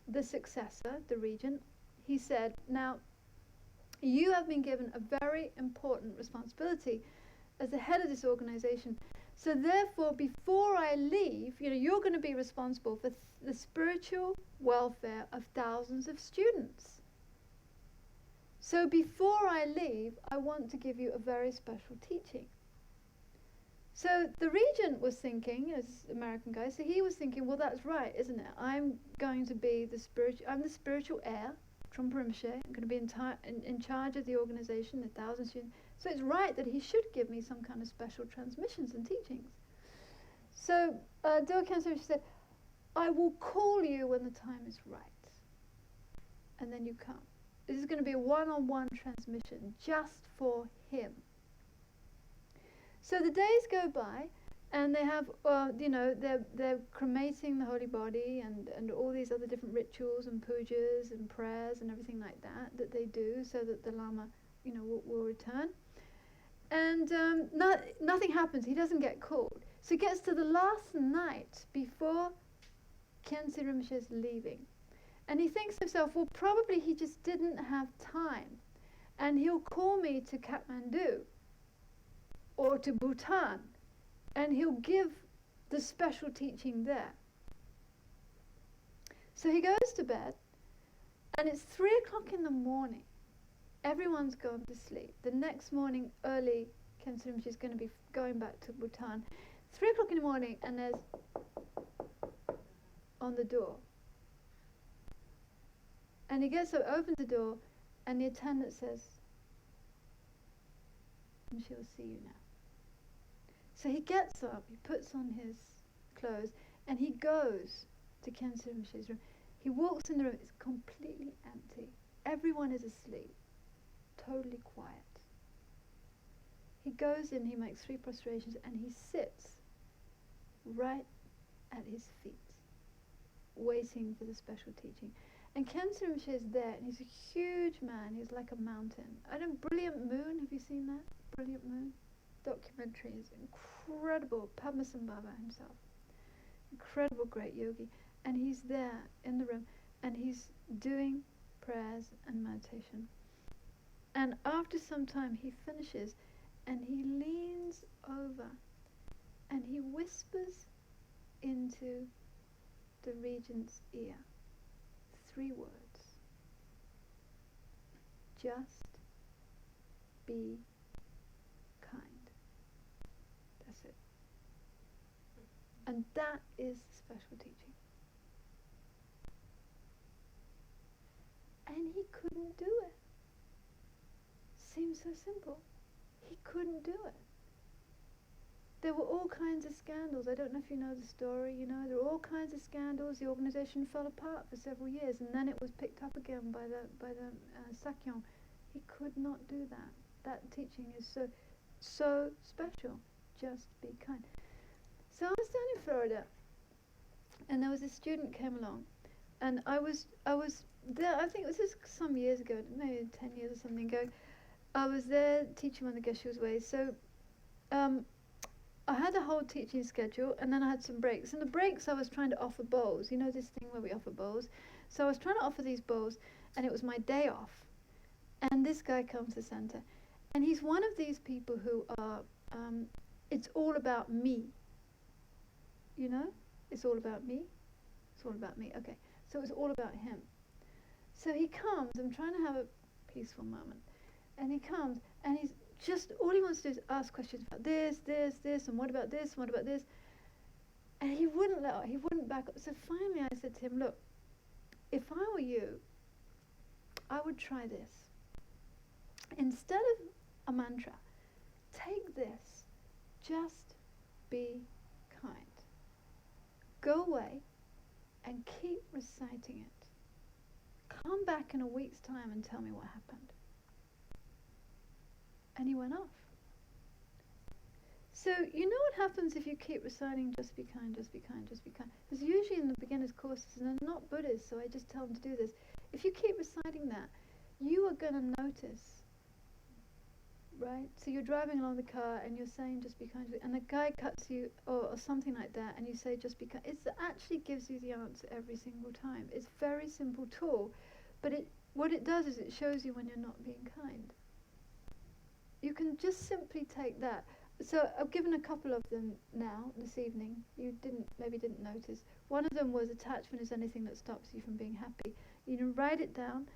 the successor, the regent, he said, "Now, you have been given a very important responsibility as the head of this organization. So therefore, before I leave, you're going to be responsible for the spiritual welfare of thousands of students. So before I leave, I want to give you a very special teaching. So the regent was thinking, as American guy, so he was thinking, well, that's right, isn't it? I'm going to be I'm the spiritual heir, Trungpa Rinpoche. I'm going to be in charge of the organization, 1,000 students. So it's right that he should give me some kind of special transmissions and teachings. So Dil Khyentse Rinpoche said, I will call you when the time is right. And then you come. This is going to be a one-on-one transmission just for him. So the days go by, and they have, they're cremating the holy body and all these other different rituals and pujas and prayers and everything like that they do so that the Lama, will return. And nothing happens. He doesn't get called. So he gets to the last night before Khyentse Rinpoche is leaving. And he thinks to himself, well, probably he just didn't have time. And he'll call me to Kathmandu or to Bhutan, and he'll give the special teaching there. So he goes to bed, and it's 3 o'clock in the morning. Everyone's gone to sleep. The next morning, early, Khyentse Rinpoche is going to be going back to Bhutan. 3 o'clock in the morning, and there's on the door. And he gets up, opens the door, and the attendant says, Rinpoche will see you now. So he gets up, he puts on his clothes, and he goes to Khyentse Rinpoche's room. He walks in the room, it's completely empty. Everyone is asleep, totally quiet. He goes in, he makes 3 prostrations, and he sits right at his feet, waiting for the special teaching. And Khyentse Rinpoche is there, and he's a huge man, he's like a mountain. Brilliant Moon, have you seen that? Brilliant Moon? Documentary is incredible. Padmasambhava himself, incredible great yogi, and he's there in the room, and he's doing prayers and meditation. And after some time he finishes, and he leans over and he whispers into the regent's ear 3 words: just be kind. That's it. And that is special teaching. And he couldn't do it. Seems so simple. He couldn't do it. There were all kinds of scandals. I don't know if you know the story, there were all kinds of scandals. The organization fell apart for several years, and then it was picked up again by the Sakyong. He could not do that. That teaching is so special. Just be kind. So I was down in Florida, and there was a student came along, and I was there. I think this is some years ago, maybe 10 years or something ago. I was there teaching on the Geshe's Way. So I had a whole teaching schedule, and then I had some breaks. In the breaks, I was trying to offer bowls. This thing where we offer bowls. So I was trying to offer these bowls, and it was my day off. And this guy comes to the center, and he's one of these people who are, it's all about me. It's all about me. It's all about me. Okay, so it's all about him. So he comes, I'm trying to have a peaceful moment, and he comes, and he's just, all he wants to do is ask questions about this, and what about this, and what about this, and he wouldn't back up. So finally I said to him, look, if I were you, I would try this. Instead of a mantra, take this, just be kind. Go away and keep reciting it. Come back in a week's time and tell me what happened. And he went off. So you know what happens if you keep reciting just be kind, just be kind, just be kind? Because usually in the beginner's courses, and they're not Buddhists, so I just tell them to do this. If you keep reciting that, you are going to notice. Right? So you're driving along the car and you're saying just be kind, and the guy cuts you or something like that, and you say just be kind. It actually gives you the answer every single time. It's a very simple tool, but what it does is it shows you when you're not being kind. You can just simply take that. So I've given a couple of them now this evening. You maybe didn't notice. One of them was attachment is anything that stops you from being happy. You can write it down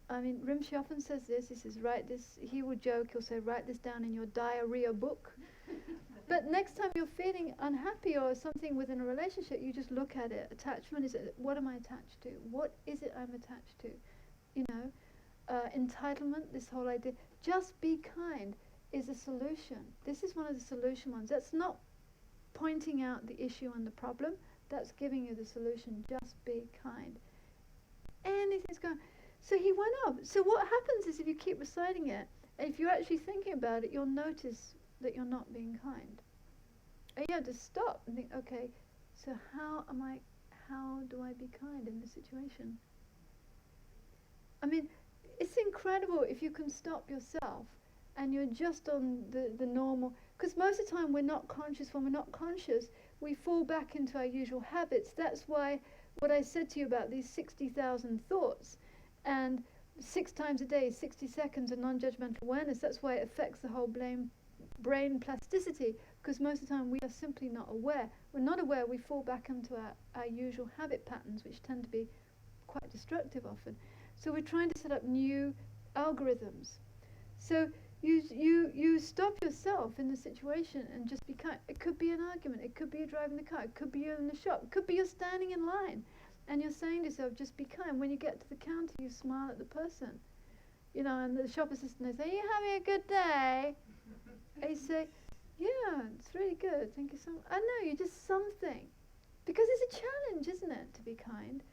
I mean, Rinpoche often says this. He says, write this. He will joke. He'll say, write this down in your diarrhea book. But next time you're feeling unhappy or something within a relationship, you just look at it. Attachment is it. What am I attached to? What is it I'm attached to? You know, entitlement. This whole idea. Just be kind is a solution. This is one of the solution ones. That's not pointing out the issue and the problem. That's giving you the solution. Just be kind. Anything's going. So he went up. So what happens is if you keep reciting it, if you're actually thinking about it, you'll notice that you're not being kind. And you have to stop and think, okay, so how do I be kind in this situation? I mean, it's incredible if you can stop yourself and you're just on the normal, because most of the time we're not conscious. When we're not conscious, we fall back into our usual habits. That's why what I said to you about these 60,000 thoughts and 6 times a day, 60 seconds of non-judgmental awareness, that's why it affects the whole brain plasticity, because most of the time we are simply not aware. We're not aware, we fall back into our usual habit patterns, which tend to be quite destructive often. So we're trying to set up new algorithms. So you stop yourself in the situation and just be kind. It could be an argument, it could be you driving the car, it could be you in the shop, it could be you're standing in line and you're saying to yourself, just be kind. When you get to the counter, you smile at the person. You know, and the shop assistant, they say, are you having a good day? And you say, yeah, it's really good, thank you so much. I know, you're just something. Because it's a challenge, isn't it, to be kind?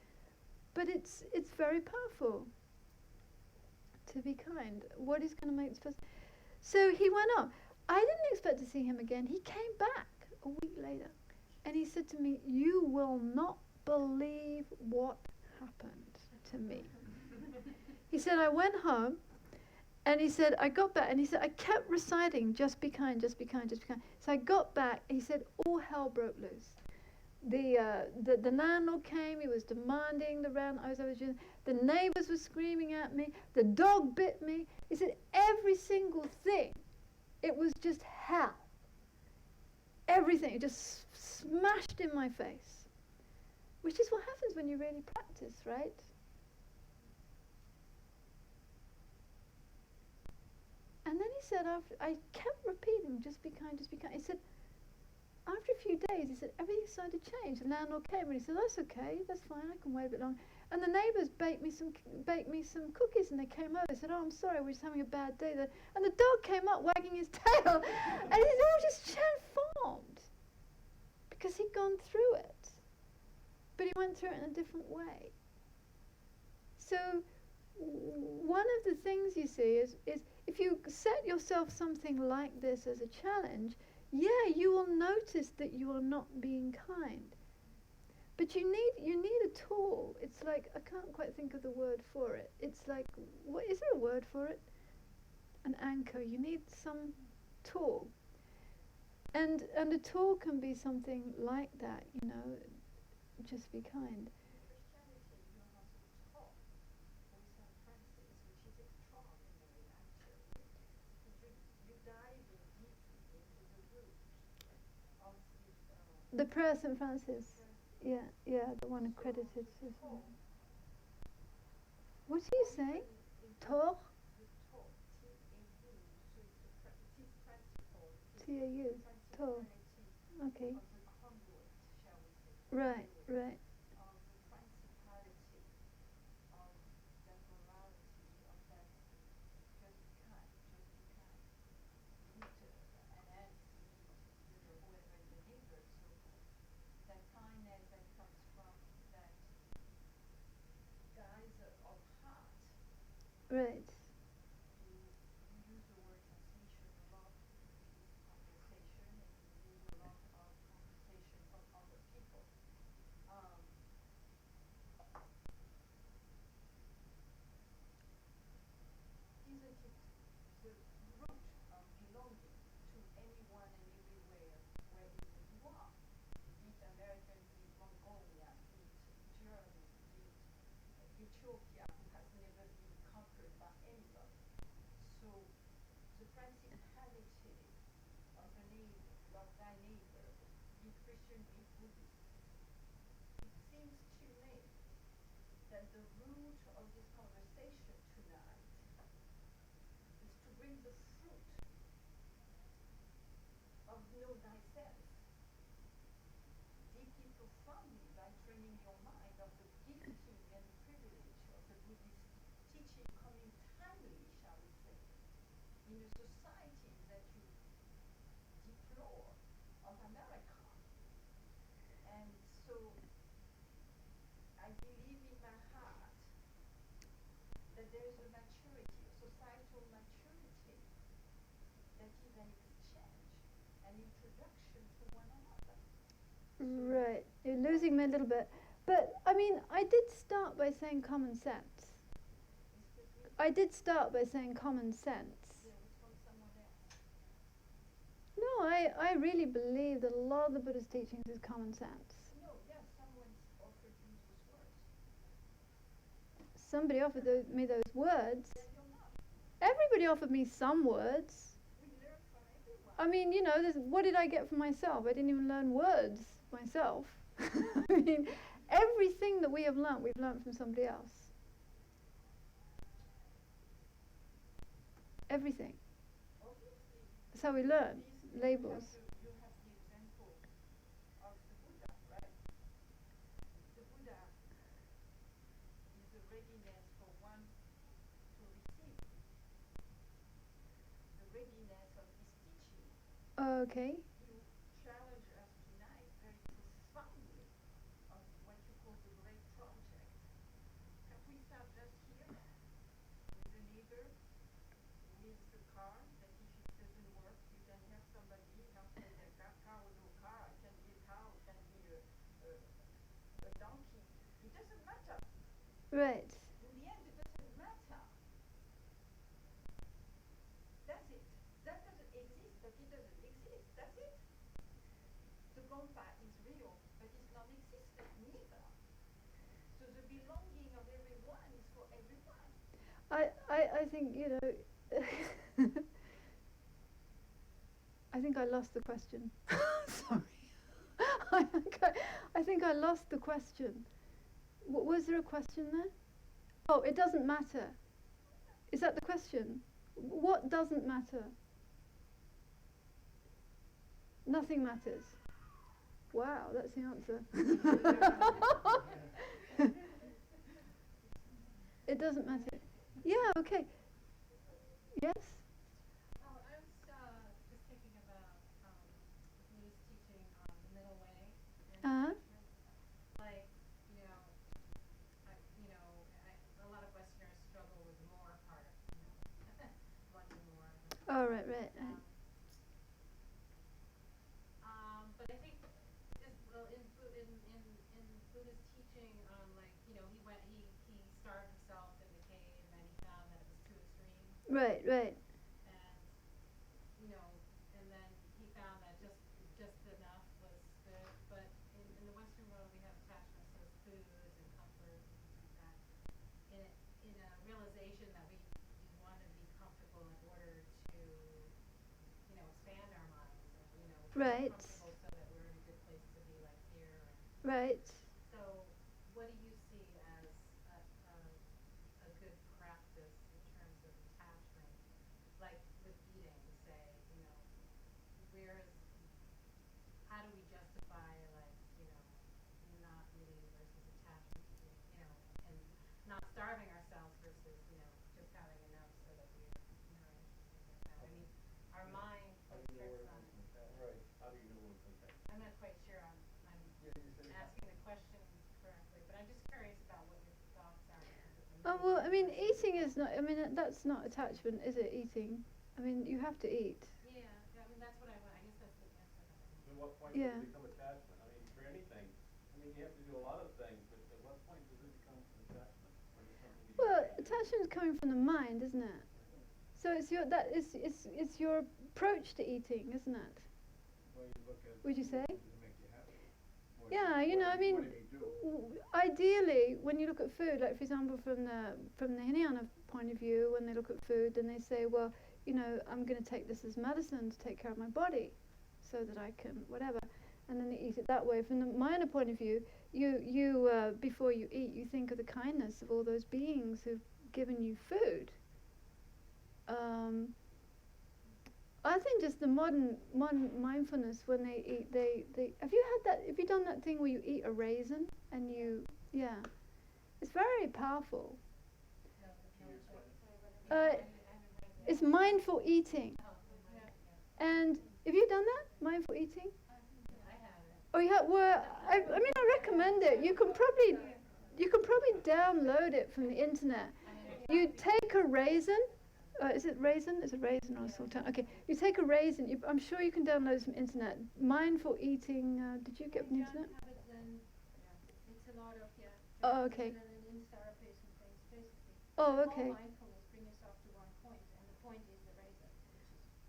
But it's very powerful to be kind. What is going to make this person... So he went up. I didn't expect to see him again. He came back a week later. And he said to me, you will not believe what happened to me. He said, I went home, and he said, I got back, and he said, I kept reciting, just be kind, just be kind, just be kind. So I got back, and he said, all hell broke loose. The landlord came, he was demanding the rent I was doing. The neighbours were screaming at me, the dog bit me. He said, every single thing, it was just hell. Everything, it just smashed in my face. Which is what happens when you really practice, right? And then he said, after I kept repeating, just be kind, just be kind. He said, after a few days, he said, everything started to change. The landlord came and he said, that's okay, that's fine, I can wait a bit longer. And the neighbours baked me some cookies, and they came over. They said, oh, I'm sorry, we're just having a bad day. And the dog came up wagging his tail, and it all just transformed because he'd gone through it. But he went through it in a different way. So one of the things you see is if you set yourself something like this as a challenge, yeah, you will notice that you are not being kind. But you need a tool. It's like, I can't quite think of the word for it. It's like, what is there a word for it? An anchor. You need some tool. And a tool can be something like that, you know, just be kind. The prayer of St. Francis. Yeah, the one accredited. What do you say? Tor? T-A-U. Tor. Okay. Right. Right. teaching coming timely, shall we say, in a society that you deplore of America. And so I believe in my heart that there is a maturity, a societal maturity that is an exchange, an introduction to one another. Right, you're losing me a little bit. But, I mean, I did start by saying common sense. I did start by saying common sense. Yeah, it's from someone else. No, I really believe that a lot of the Buddha's teachings is common sense. No, yeah, someone offered you those words. Somebody offered me those words. Yeah, you're not. Everybody offered me some words. We learn from everyone. I mean, you know, what did I get for myself? I didn't even learn words myself. I mean, everything that we have learned, we've learned from somebody else. Everything. Obviously, That's how we learn. Labels. you have the example of the Buddha, right? The Buddha is the readiness for one to receive, the readiness of his teaching. Okay. You challenge us tonight very profoundly on what you call the great project. Can we start just here with the neighbor, with the car, that if it doesn't work, you can have somebody help with the car or no car. It can be a cow, it can be a donkey. It doesn't matter. Right. In the end, it doesn't matter. That's it. That doesn't exist, but it doesn't exist. That's it. The Gompa is real, but it's non-existent neither. So the belonging of everyone is for everyone. I think, you know, I think I lost the question. Sorry. I think I lost the question. Was there a question there? Oh, it doesn't matter. Is that the question? What doesn't matter? Nothing matters. Wow, that's the answer. It doesn't matter. Yeah, okay. Yes? Oh, I was just thinking about the Buddhist teaching on the middle way and Uh-huh. attachment. Like, you know, a lot of Westerners struggle with the more part, wanting more. Oh, right, right. But I think, well, in Buddha's teaching on, like, you know, he starved himself in the cave and he found that it was too extreme. Right, right. And you know, and then he found that just enough was good. But in the Western world, we have attachments to foods and comforts and things like that. In a realization that we want to be comfortable in order to, you know, expand our minds. And, you know, Right. comfortable so that we're in a good place to be, like here. Right. So, what do you see as a good practice in terms of attachment? Like with eating, say, you know, how do we justify, like, you know, not eating versus attachment to eating, you know, and not starving ourselves versus, you know, just having enough so that we're nourished and things like that. I mean, our mind trips on. Right. How do you know when it's okay? I'm not quite sure I'm asking the question correctly, but I'm just curious about what your thoughts are. Oh, well, I mean, eating is not, I mean, that's not attachment, is it, eating? I mean, you have to eat. Yeah, I mean, that's what I want. I guess that's the answer that I want. At what point Yeah. does it become attachment? I mean, for anything, I mean, you have to do a lot of things, but at what point does it become an attachment? When it's something you Well, don't do? attachment is coming from the mind, isn't it? So it's it's your approach to eating, isn't it? Well, you look at Would you say? does it make you happy? Yeah, you know, I mean, What do you do? ideally, when you look at food, like for example, from the Hinayana point of view, when they look at food, then they say, well, you know, I'm going to take this as medicine to take care of my body, so that I can whatever, and then they eat it that way. From the Mahayana point of view, you before you eat, you think of the kindness of all those beings who've given you food. I think just the modern mindfulness when they eat, they have you had that? Have you done that thing where you eat a raisin and you, yeah, it's very powerful. No, It's mindful eating. And have you done that? Mindful eating? Oh, you have? Well, I mean, I recommend it. You can probably download it from the internet. You take a raisin. Is it raisin? Is it raisin or sultan? Okay, you take a raisin. I'm sure you can download it from the internet. Mindful eating. Did you get from the internet? It's a lot of Oh, okay. and then therapies and things, basically. Oh, All okay. mindfulness, bring yourself to one point, and the point is the raisin.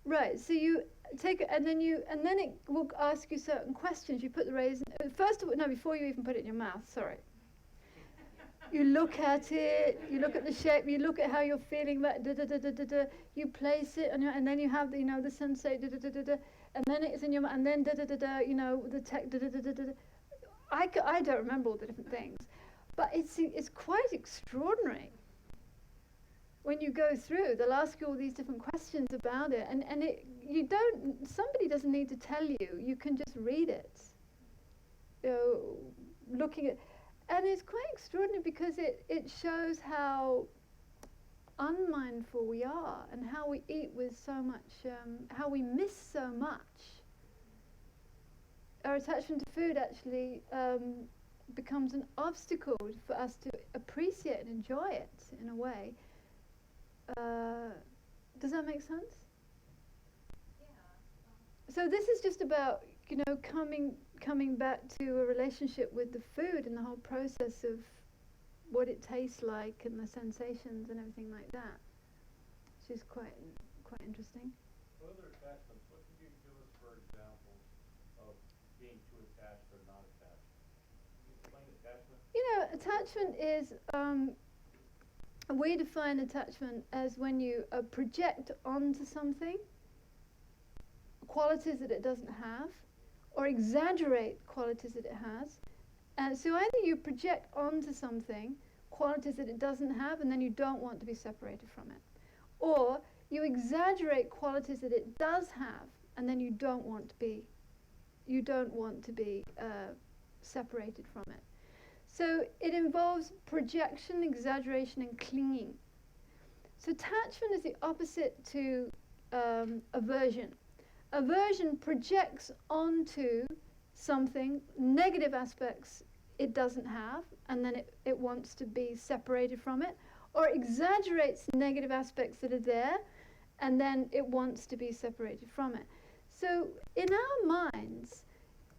Right. So you take it, and then it will ask you certain questions. You put the raisin. First of all, no, before you even put it in your mouth. Sorry. You look at it, you look at the shape, you look at how you're feeling, you place it, and then you have the, the sensate, and then it's in your mouth, and then the tech, I don't remember all the different things, but it's quite extraordinary. When you go through, they'll ask you all these different questions about it, and somebody doesn't need to tell you, you can just read it. Looking at. And it's quite extraordinary because it shows how unmindful we are and how we eat with so much, how we miss so much. Our attachment to food actually becomes an obstacle for us to appreciate and enjoy it in a way. Does that make sense? Yeah. So this is just about, coming back to a relationship with the food and the whole process of what it tastes like and the sensations and everything like that, which is quite interesting. What other attachments? What could you give us for examples of being too attached or not attached? Can you explain attachment? Attachment is, we define attachment as when you project onto something qualities that it doesn't have, or exaggerate qualities that it has. And so either you project onto something qualities that it doesn't have, and then you don't want to be separated from it, or you exaggerate qualities that it does have, and then you don't want to be separated from it. So it involves projection, exaggeration, and clinging. So attachment is the opposite to aversion. Aversion projects onto something negative aspects it doesn't have, and then it wants to be separated from it, or exaggerates the negative aspects that are there, and then it wants to be separated from it. So in our minds,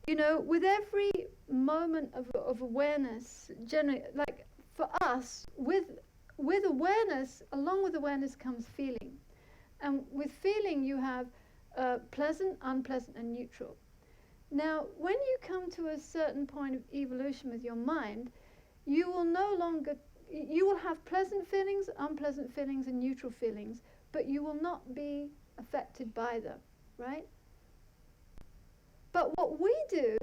with every moment of awareness, generally, like for us, with awareness, along with awareness comes feeling. And with feeling you have pleasant, unpleasant, and neutral. Now, when you come to a certain point of evolution with your mind, you will have pleasant feelings, unpleasant feelings, and neutral feelings, but you will not be affected by them, right? But what we do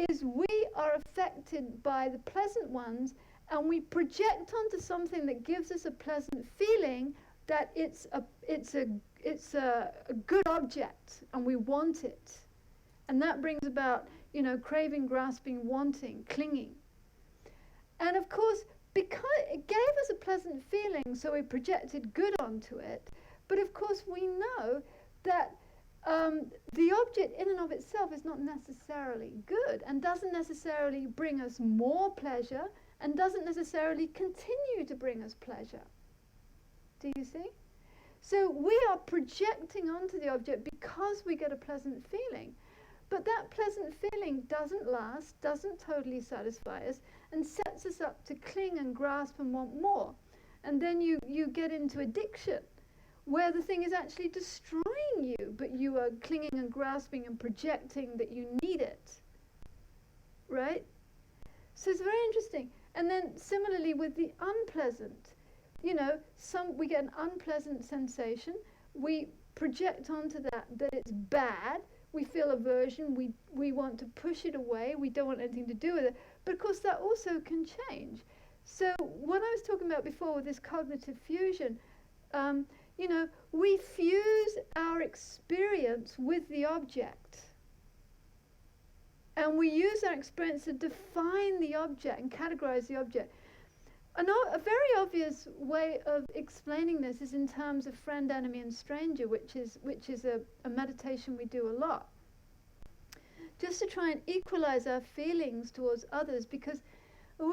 is we are affected by the pleasant ones, and we project onto something that gives us a pleasant feeling that it's a good object, and we want it. And that brings about, craving, grasping, wanting, clinging. And of course, because it gave us a pleasant feeling, so we projected good onto it. But of course, we know that the object in and of itself is not necessarily good, and doesn't necessarily bring us more pleasure, and doesn't necessarily continue to bring us pleasure. Do you see? So we are projecting onto the object because we get a pleasant feeling. But that pleasant feeling doesn't last, doesn't totally satisfy us, and sets us up to cling and grasp and want more. And then you get into addiction, where the thing is actually destroying you, but you are clinging and grasping and projecting that you need it. Right? So it's very interesting. And then similarly with the unpleasant, we get an unpleasant sensation, we project onto that it's bad, we feel aversion, we want to push it away, we don't want anything to do with it, but of course that also can change. So what I was talking about before with this cognitive fusion, we fuse our experience with the object, and we use our experience to define the object and categorize the object. A very obvious way of explaining this is in terms of friend, enemy, and stranger, which is a meditation we do a lot. Just to try and equalize our feelings towards others, because we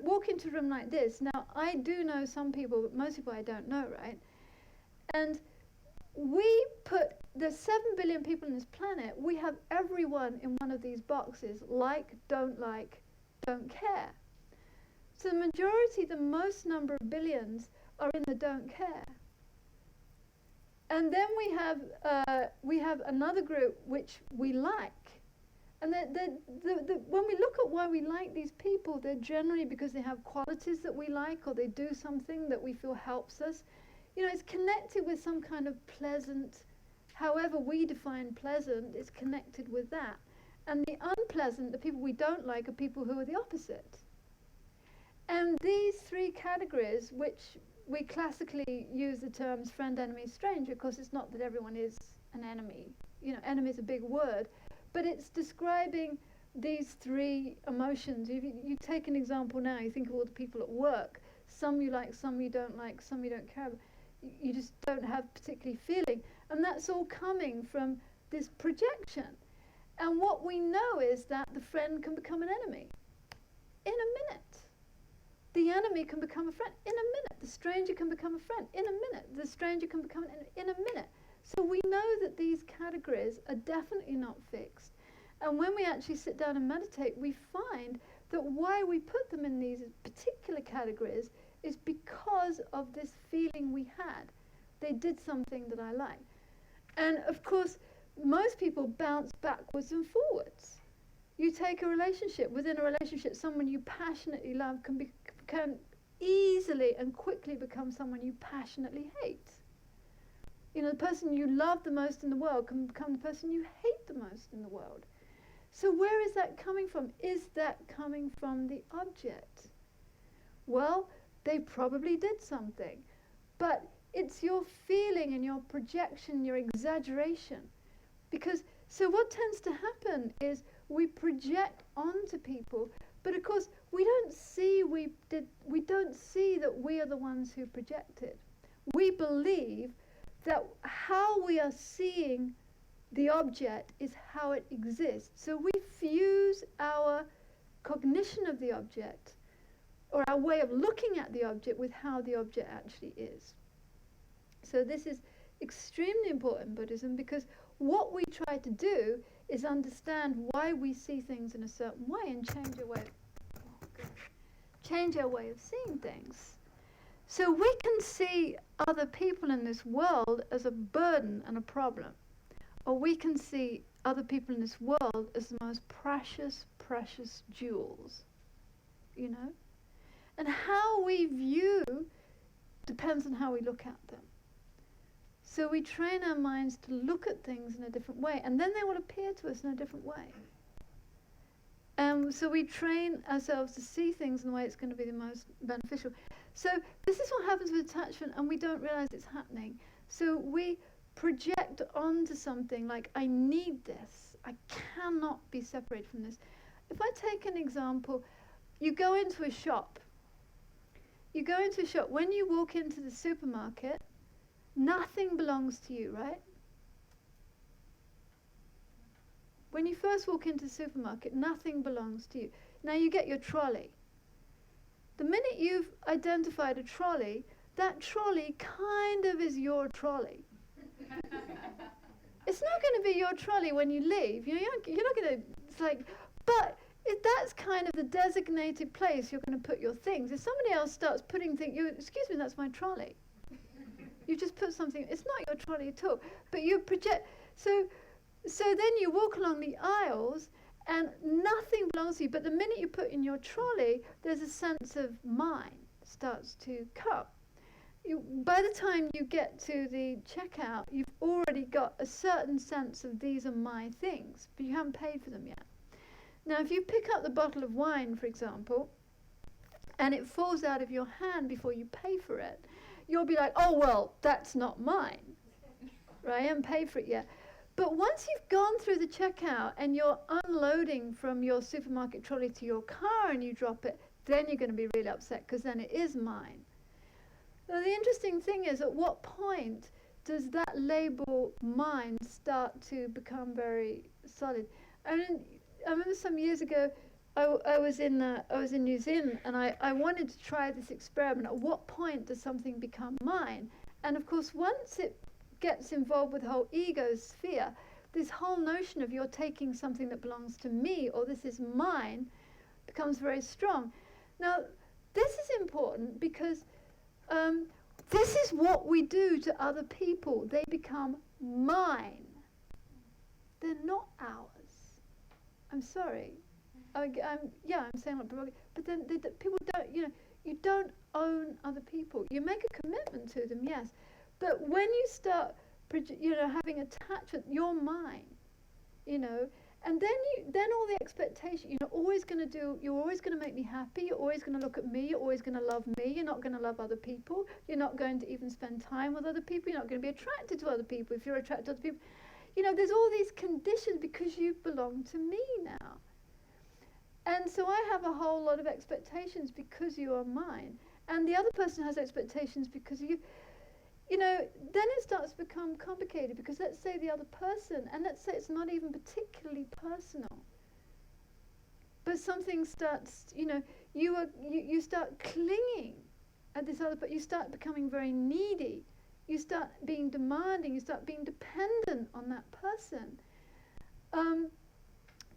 walk into a room like this. Now, I do know some people, but most people I don't know, right? And there's 7 billion people on this planet. We have everyone in one of these boxes: like, don't care. So the majority, the most number of billions, are in the don't care. And then we have another group which we like. And when we look at why we like these people, they're generally because they have qualities that we like, or they do something that we feel helps us. You know, it's connected with some kind of pleasant, however we define pleasant, it's connected with that. And the unpleasant, the people we don't like, are people who are the opposite. And these 3 categories, which we classically use the terms friend, enemy, stranger, because it's not that everyone is an enemy. You know, enemy is a big word. But it's describing these 3 emotions. If you take an example now, you think of all the people at work. Some you like, some you don't like, some you don't care about. You just don't have particularly feeling. And that's all coming from this projection. And what we know is that the friend can become an enemy in a minute. The enemy can become a friend in a minute. The stranger can become a friend in a minute. The stranger can become an enemy in a minute. So we know that these categories are definitely not fixed. And when we actually sit down and meditate, we find that why we put them in these particular categories is because of this feeling we had. They did something that I liked. And of course, most people bounce backwards and forwards. You take a relationship. Within a relationship, someone you passionately love can easily and quickly become someone you passionately hate. You know, the person you love the most in the world can become the person you hate the most in the world. So where is that coming from? Is that coming from the object? Well, they probably did something. But it's your feeling and your projection, your exaggeration. So what tends to happen is we project onto people, but of course we don't see that we are the ones who projected. We believe that how we are seeing the object is how it exists. So we fuse our cognition of the object, or our way of looking at the object, with how the object actually is. So this is extremely important in Buddhism, because what we try to do is understand why we see things in a certain way and change our way of seeing things. So we can see other people in this world as a burden and a problem. Or we can see other people in this world as the most precious, precious jewels. You know? And how we view depends on how we look at them. So we train our minds to look at things in a different way, and then they will appear to us in a different way. So we train ourselves to see things in the way it's going to be the most beneficial. So this is what happens with attachment, and we don't realize it's happening. So we project onto something like, I need this. I cannot be separated from this. If I take an example, you go into a shop. When you walk into the supermarket, nothing belongs to you, right? When you first walk into the supermarket, nothing belongs to you. Now you get your trolley. The minute you've identified a trolley, that trolley kind of is your trolley. It's not going to be your trolley when you leave. You're not going to, it's like, but that's kind of the designated place you're going to put your things. If somebody else starts putting things, excuse me, that's my trolley. You just put something, it's not your trolley at all. But you project, so then you walk along the aisles and nothing belongs to you. But the minute you put in your trolley, there's a sense of mine starts to come. By the time you get to the checkout, you've already got a certain sense of these are my things, but you haven't paid for them yet. Now, if you pick up the bottle of wine, for example, and it falls out of your hand before you pay for it, you'll be like, oh, well, that's not mine, right? I haven't paid for it yet. But once you've gone through the checkout and you're unloading from your supermarket trolley to your car and you drop it, then you're going to be really upset because then it is mine. Now the interesting thing is, at what point does that label mine start to become very solid? I remember some years ago, I was in New Zealand, and I wanted to try this experiment. At what point does something become mine? And of course, once it gets involved with the whole ego sphere, this whole notion of you're taking something that belongs to me, or this is mine, becomes very strong. Now, this is important because this is what we do to other people. They become mine. They're not ours. I'm sorry. I'm saying like, but then people don't, you don't own other people. You make a commitment to them, yes, but when you start, having attachment, you're mine, and then all the expectation, you're always going to make me happy, you're always going to look at me, you're always going to love me, you're not going to love other people, you're not going to even spend time with other people, you're not going to be attracted to other people if you're attracted to other people. There's all these conditions because you belong to me now. And so I have a whole lot of expectations because you are mine. And the other person has expectations because you, then it starts to become complicated, because let's say the other person, and let's say it's not even particularly personal, but something starts, you start clinging at this other person, you start becoming very needy, you start being demanding, you start being dependent on that person.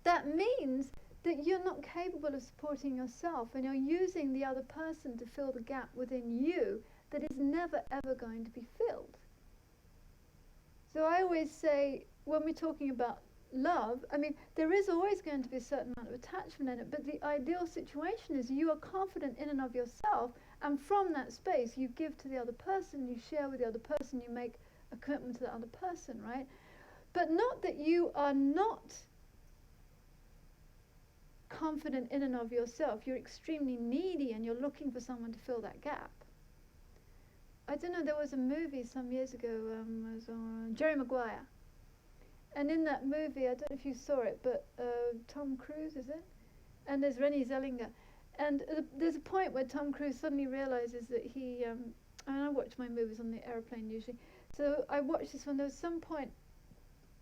That means that you're not capable of supporting yourself, and you're using the other person to fill the gap within you that is never ever going to be filled. So I always say, when we're talking about love, there is always going to be a certain amount of attachment in it, but the ideal situation is you are confident in and of yourself, and from that space you give to the other person, you share with the other person, you make a commitment to the other person, right? But not that you are not confident in and of yourself. You're extremely needy and you're looking for someone to fill that gap. I don't know, there was a movie some years ago, it was on Jerry Maguire, and in that movie, I don't know if you saw it, but Tom Cruise, is it? And there's Renée Zellweger, and there's a point where Tom Cruise suddenly realizes that he, I watch my movies on the airplane usually, so I watched this one. There was some point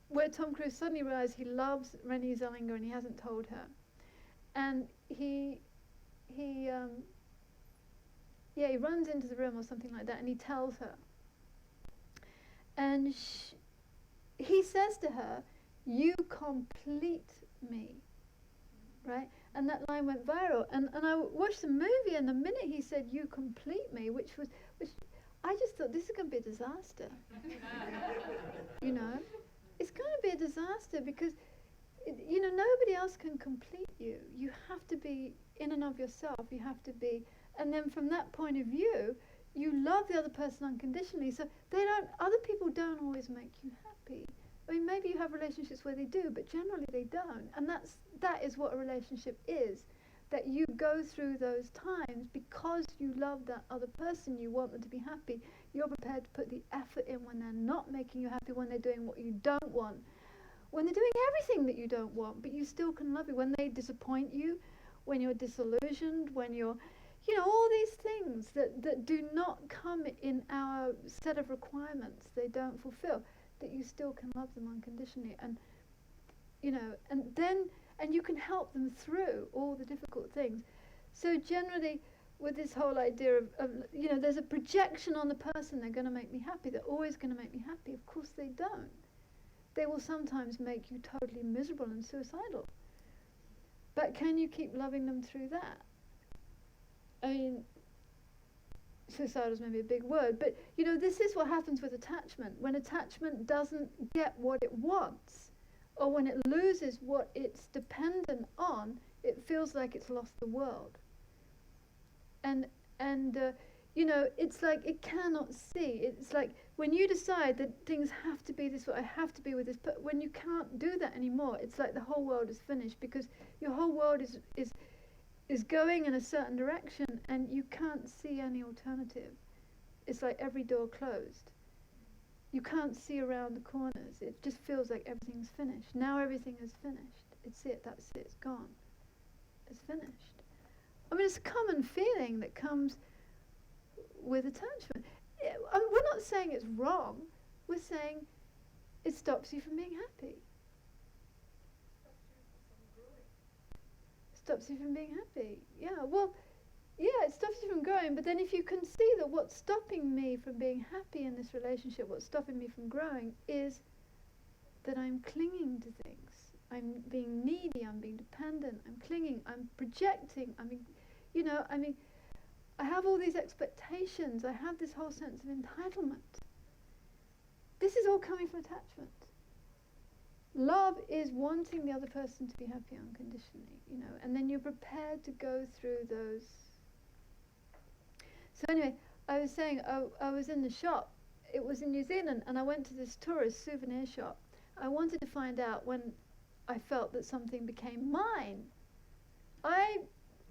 where Tom Cruise suddenly realized he loves Renée Zellweger and he hasn't told her. And he runs into the room or something like that, and he tells her. And he says to her, "You complete me," right? And that line went viral. And I watched the movie, and the minute he said, "You complete me," which I just thought, this is going to be a disaster. It's going to be a disaster because nobody else can complete you. You have to be in and of yourself. You have to be, and then from that point of view, you love the other person unconditionally. So other people don't always make you happy. Maybe you have relationships where they do, but generally they don't. And that is what a relationship is. That you go through those times because you love that other person. You want them to be happy. You're prepared to put the effort in when they're not making you happy, when they're doing what you don't want, when they're doing everything that you don't want, but you still can love you, when they disappoint you, when you're disillusioned, when you're, all these things that do not come in our set of requirements, they don't fulfill, that you still can love them unconditionally, and you can help them through all the difficult things. So generally, with this whole idea of there's a projection on the person, they're going to make me happy, they're always going to make me happy. Of course they don't. They will sometimes make you totally miserable and suicidal. But can you keep loving them through that? Suicidal is maybe a big word, but this is what happens with attachment. When attachment doesn't get what it wants, or when it loses what it's dependent on, it feels like it's lost the world. And it's like it cannot see. It's like when you decide that things have to be this way, I have to be with this, but when you can't do that anymore, it's like the whole world is finished, because your whole world is going in a certain direction and you can't see any alternative. It's like every door closed. You can't see around the corners. It just feels like everything's finished. Now everything is finished. It's it, that's it, it's gone. It's finished. I mean, it's a common feeling that comes with attachment. We're not saying it's wrong. We're saying it stops you from being happy. Stops you from being happy. Yeah, well, yeah, it stops you from growing, but then if you can see that what's stopping me from being happy in this relationship, what's stopping me from growing is that I'm clinging to things. I'm being needy, I'm being dependent, I'm clinging, I'm projecting, I have all these expectations, I have this whole sense of entitlement. This is all coming from attachment. Love is wanting the other person to be happy unconditionally, and then you're prepared to go through those. So anyway, I was saying, I was in the shop, it was in New Zealand, and I went to this tourist souvenir shop. I wanted to find out when I felt that something became mine. I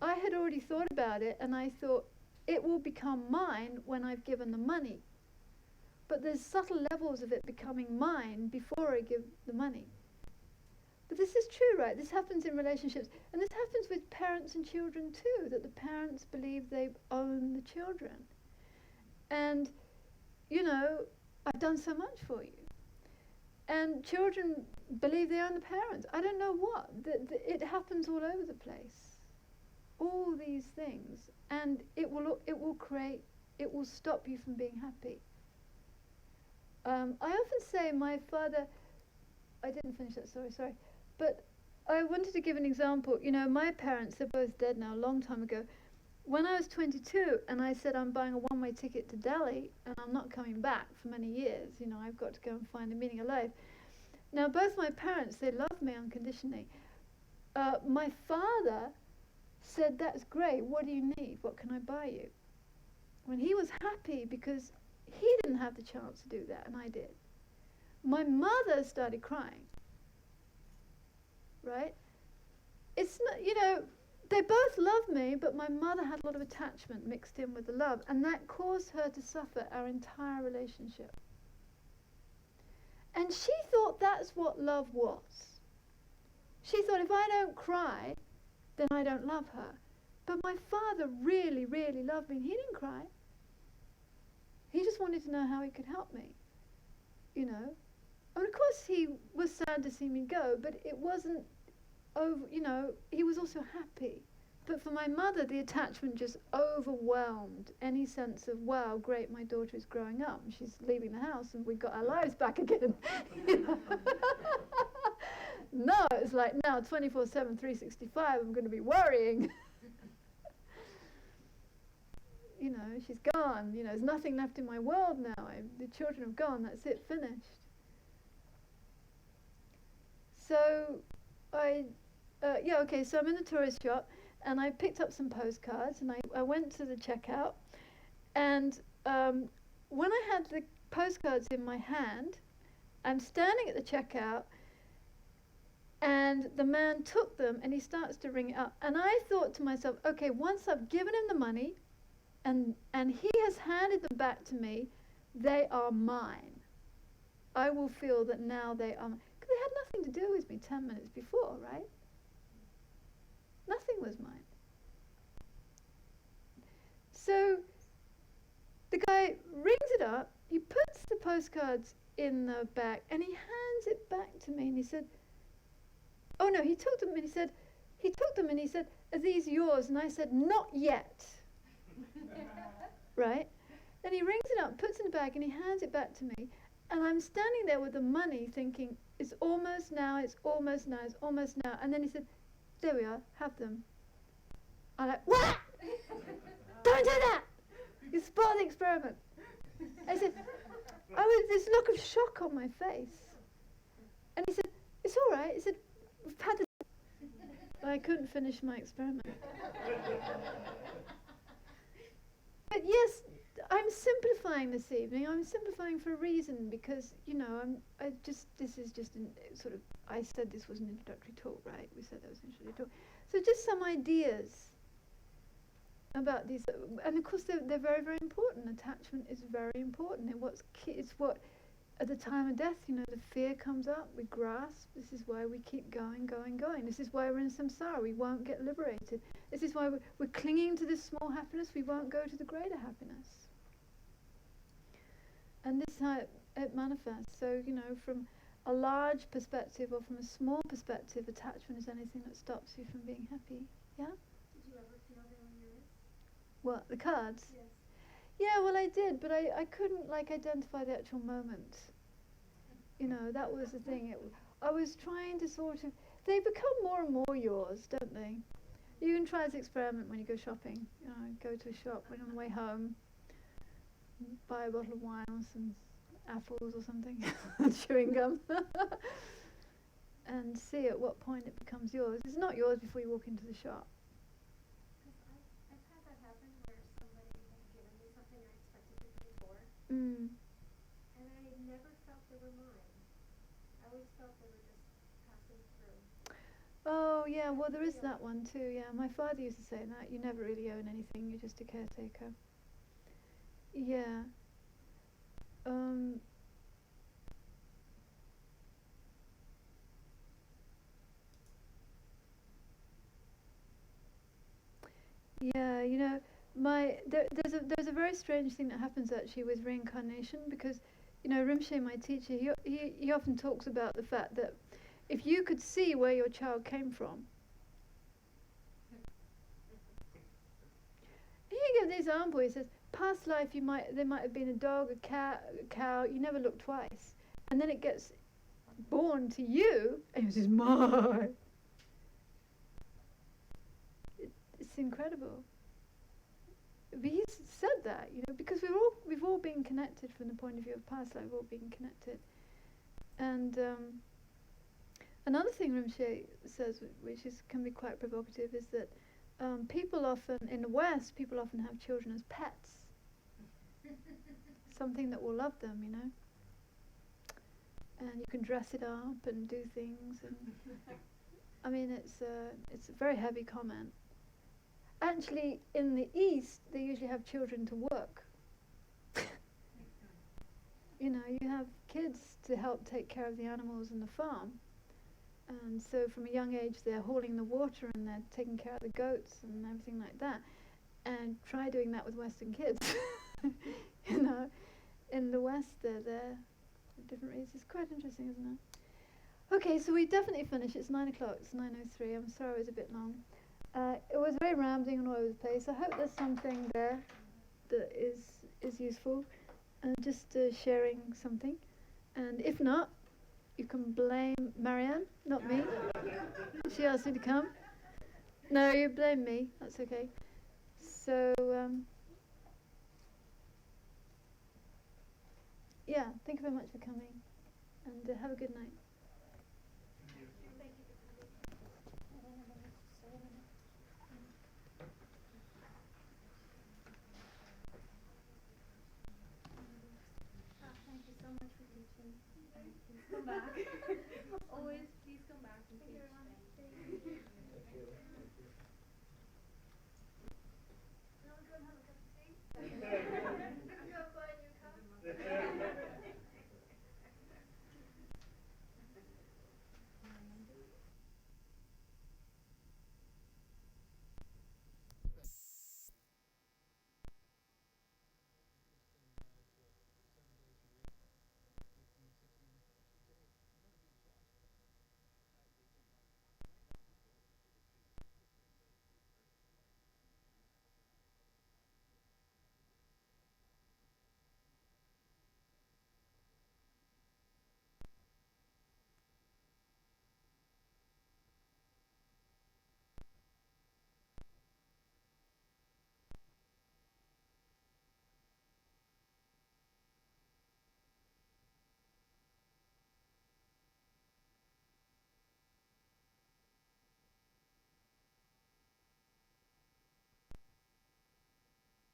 had already thought about it, and I thought, it will become mine when I've given the money. But there's subtle levels of it becoming mine before I give the money. But this is true, right? This happens in relationships. And this happens with parents and children too, that the parents believe they own the children. And, I've done so much for you. And children believe they own the parents. I don't know what. It happens all over the place. All these things. And it will stop you from being happy. I often say my father, I didn't finish that, sorry. But I wanted to give an example. My parents, they're both dead now, a long time ago. When I was 22 and I said I'm buying a one-way ticket to Delhi and I'm not coming back for many years, I've got to go and find the meaning of life. Now, both my parents, they loved me unconditionally. My father said, that's great, what do you need? What can I buy you? When he was happy because he didn't have the chance to do that, and I did. My mother started crying, right? It's not, they both loved me, but my mother had a lot of attachment mixed in with the love, and that caused her to suffer our entire relationship. And she thought that's what love was. She thought, if I don't cry, then I don't love her. But my father really, really loved me, and he didn't cry. He just wanted to know how he could help me, And of course he was sad to see me go, but it wasn't over, he was also happy. But for my mother, the attachment just overwhelmed any sense of, wow, great, my daughter is growing up, and she's leaving the house, and we've got our lives back again. No, it's like now, 24/7, 365, I'm going to be worrying. She's gone. There's nothing left in my world now. The children have gone. That's it, finished. So so I'm in the tourist shop, and I picked up some postcards, and I went to the checkout, and when I had the postcards in my hand, I'm standing at the checkout, and the man took them, and he starts to ring it up, and I thought to myself, okay, once I've given him the money, and he has handed them back to me, they are mine. I will feel that now they are mine. Because they had nothing to do with me 10 minutes before, right? Nothing was mine. So the guy rings it up, he puts the postcards in the bag, and he hands it back to me, and he said, oh no, he took them, and he said, are these yours? And I said, not yet. Right? Then he rings it up, puts it in the bag, and he hands it back to me. And I'm standing there with the money thinking, it's almost now, it's almost now, it's almost now. And then he said, there we are, have them. I'm like, what? Don't do that! You spoiled the experiment. I said, I was this look of shock on my face. And he said, it's all right. He said, we've had the... I couldn't finish my experiment. But yes, I'm simplifying this evening. I'm simplifying for a reason, because, this is just I said this was an introductory talk, right? We said that was an introductory talk. So just some ideas about these, and of course they're very, very important. Attachment is very important, and it's what at the time of death, the fear comes up, we grasp. This is why we keep going. This is why we're in samsara, we won't get liberated. This is why we're clinging to this small happiness, we won't go to the greater happiness. And this is how it manifests. So, from a large perspective or from a small perspective, attachment is anything that stops you from being happy. Yeah? Did you ever feel them on your wrist? What, the cards? Yes. Yeah, well, I did, but I couldn't identify the actual moment. That was the thing. I was trying to sort of. They become more and more yours, don't they? You can try this experiment when you go shopping. Go to a shop when on the way home, buy a bottle of wine or some apples or something, chewing gum, and see at what point it becomes yours. It's not yours before you walk into the shop. I've had that happen where somebody had given me something I expected to pay for, Mm. and I never felt they were mine. I always felt they were just passing through. Oh, yeah, well, there is that one too, yeah. My father used to say that. You never really own anything, you're just a caretaker. Yeah. Yeah, there's a very strange thing that happens actually with reincarnation, because Rinpoche, my teacher, he often talks about the fact that if you could see where your child came from, he gives an example. He says, past life there might have been a dog, a cat, a cow. You never look twice, and then it gets born to you, and he says, "My." It's incredible. But he said that, because we've all been connected from the point of view of past life. We've all been connected, and another thing Rinpoche says, which can be quite provocative, is that people often in the West, people often have children as pets, something that will love them, and you can dress it up and do things, and I mean it's a very heavy comment. Actually, in the East, they usually have children to work. You have kids to help take care of the animals in the farm. And so from a young age, they're hauling the water and they're taking care of the goats and everything like that. And try doing that with Western kids. In the West, they're there for different reasons. It's quite interesting, isn't it? Okay, so we definitely finished. It's 9 o'clock. It's 9:03. I'm sorry it was a bit long. It was very rambling and all over the place. I hope there's something there that is useful, and just sharing something. And if not, you can blame Marianne, not me. She asked me to come. No, you blame me. That's okay. So, yeah, thank you very much for coming, and have a good night. Thank you so much for teaching. Please come back. Always, please come back and teach. Thank you. Now we're going to have a cup of tea.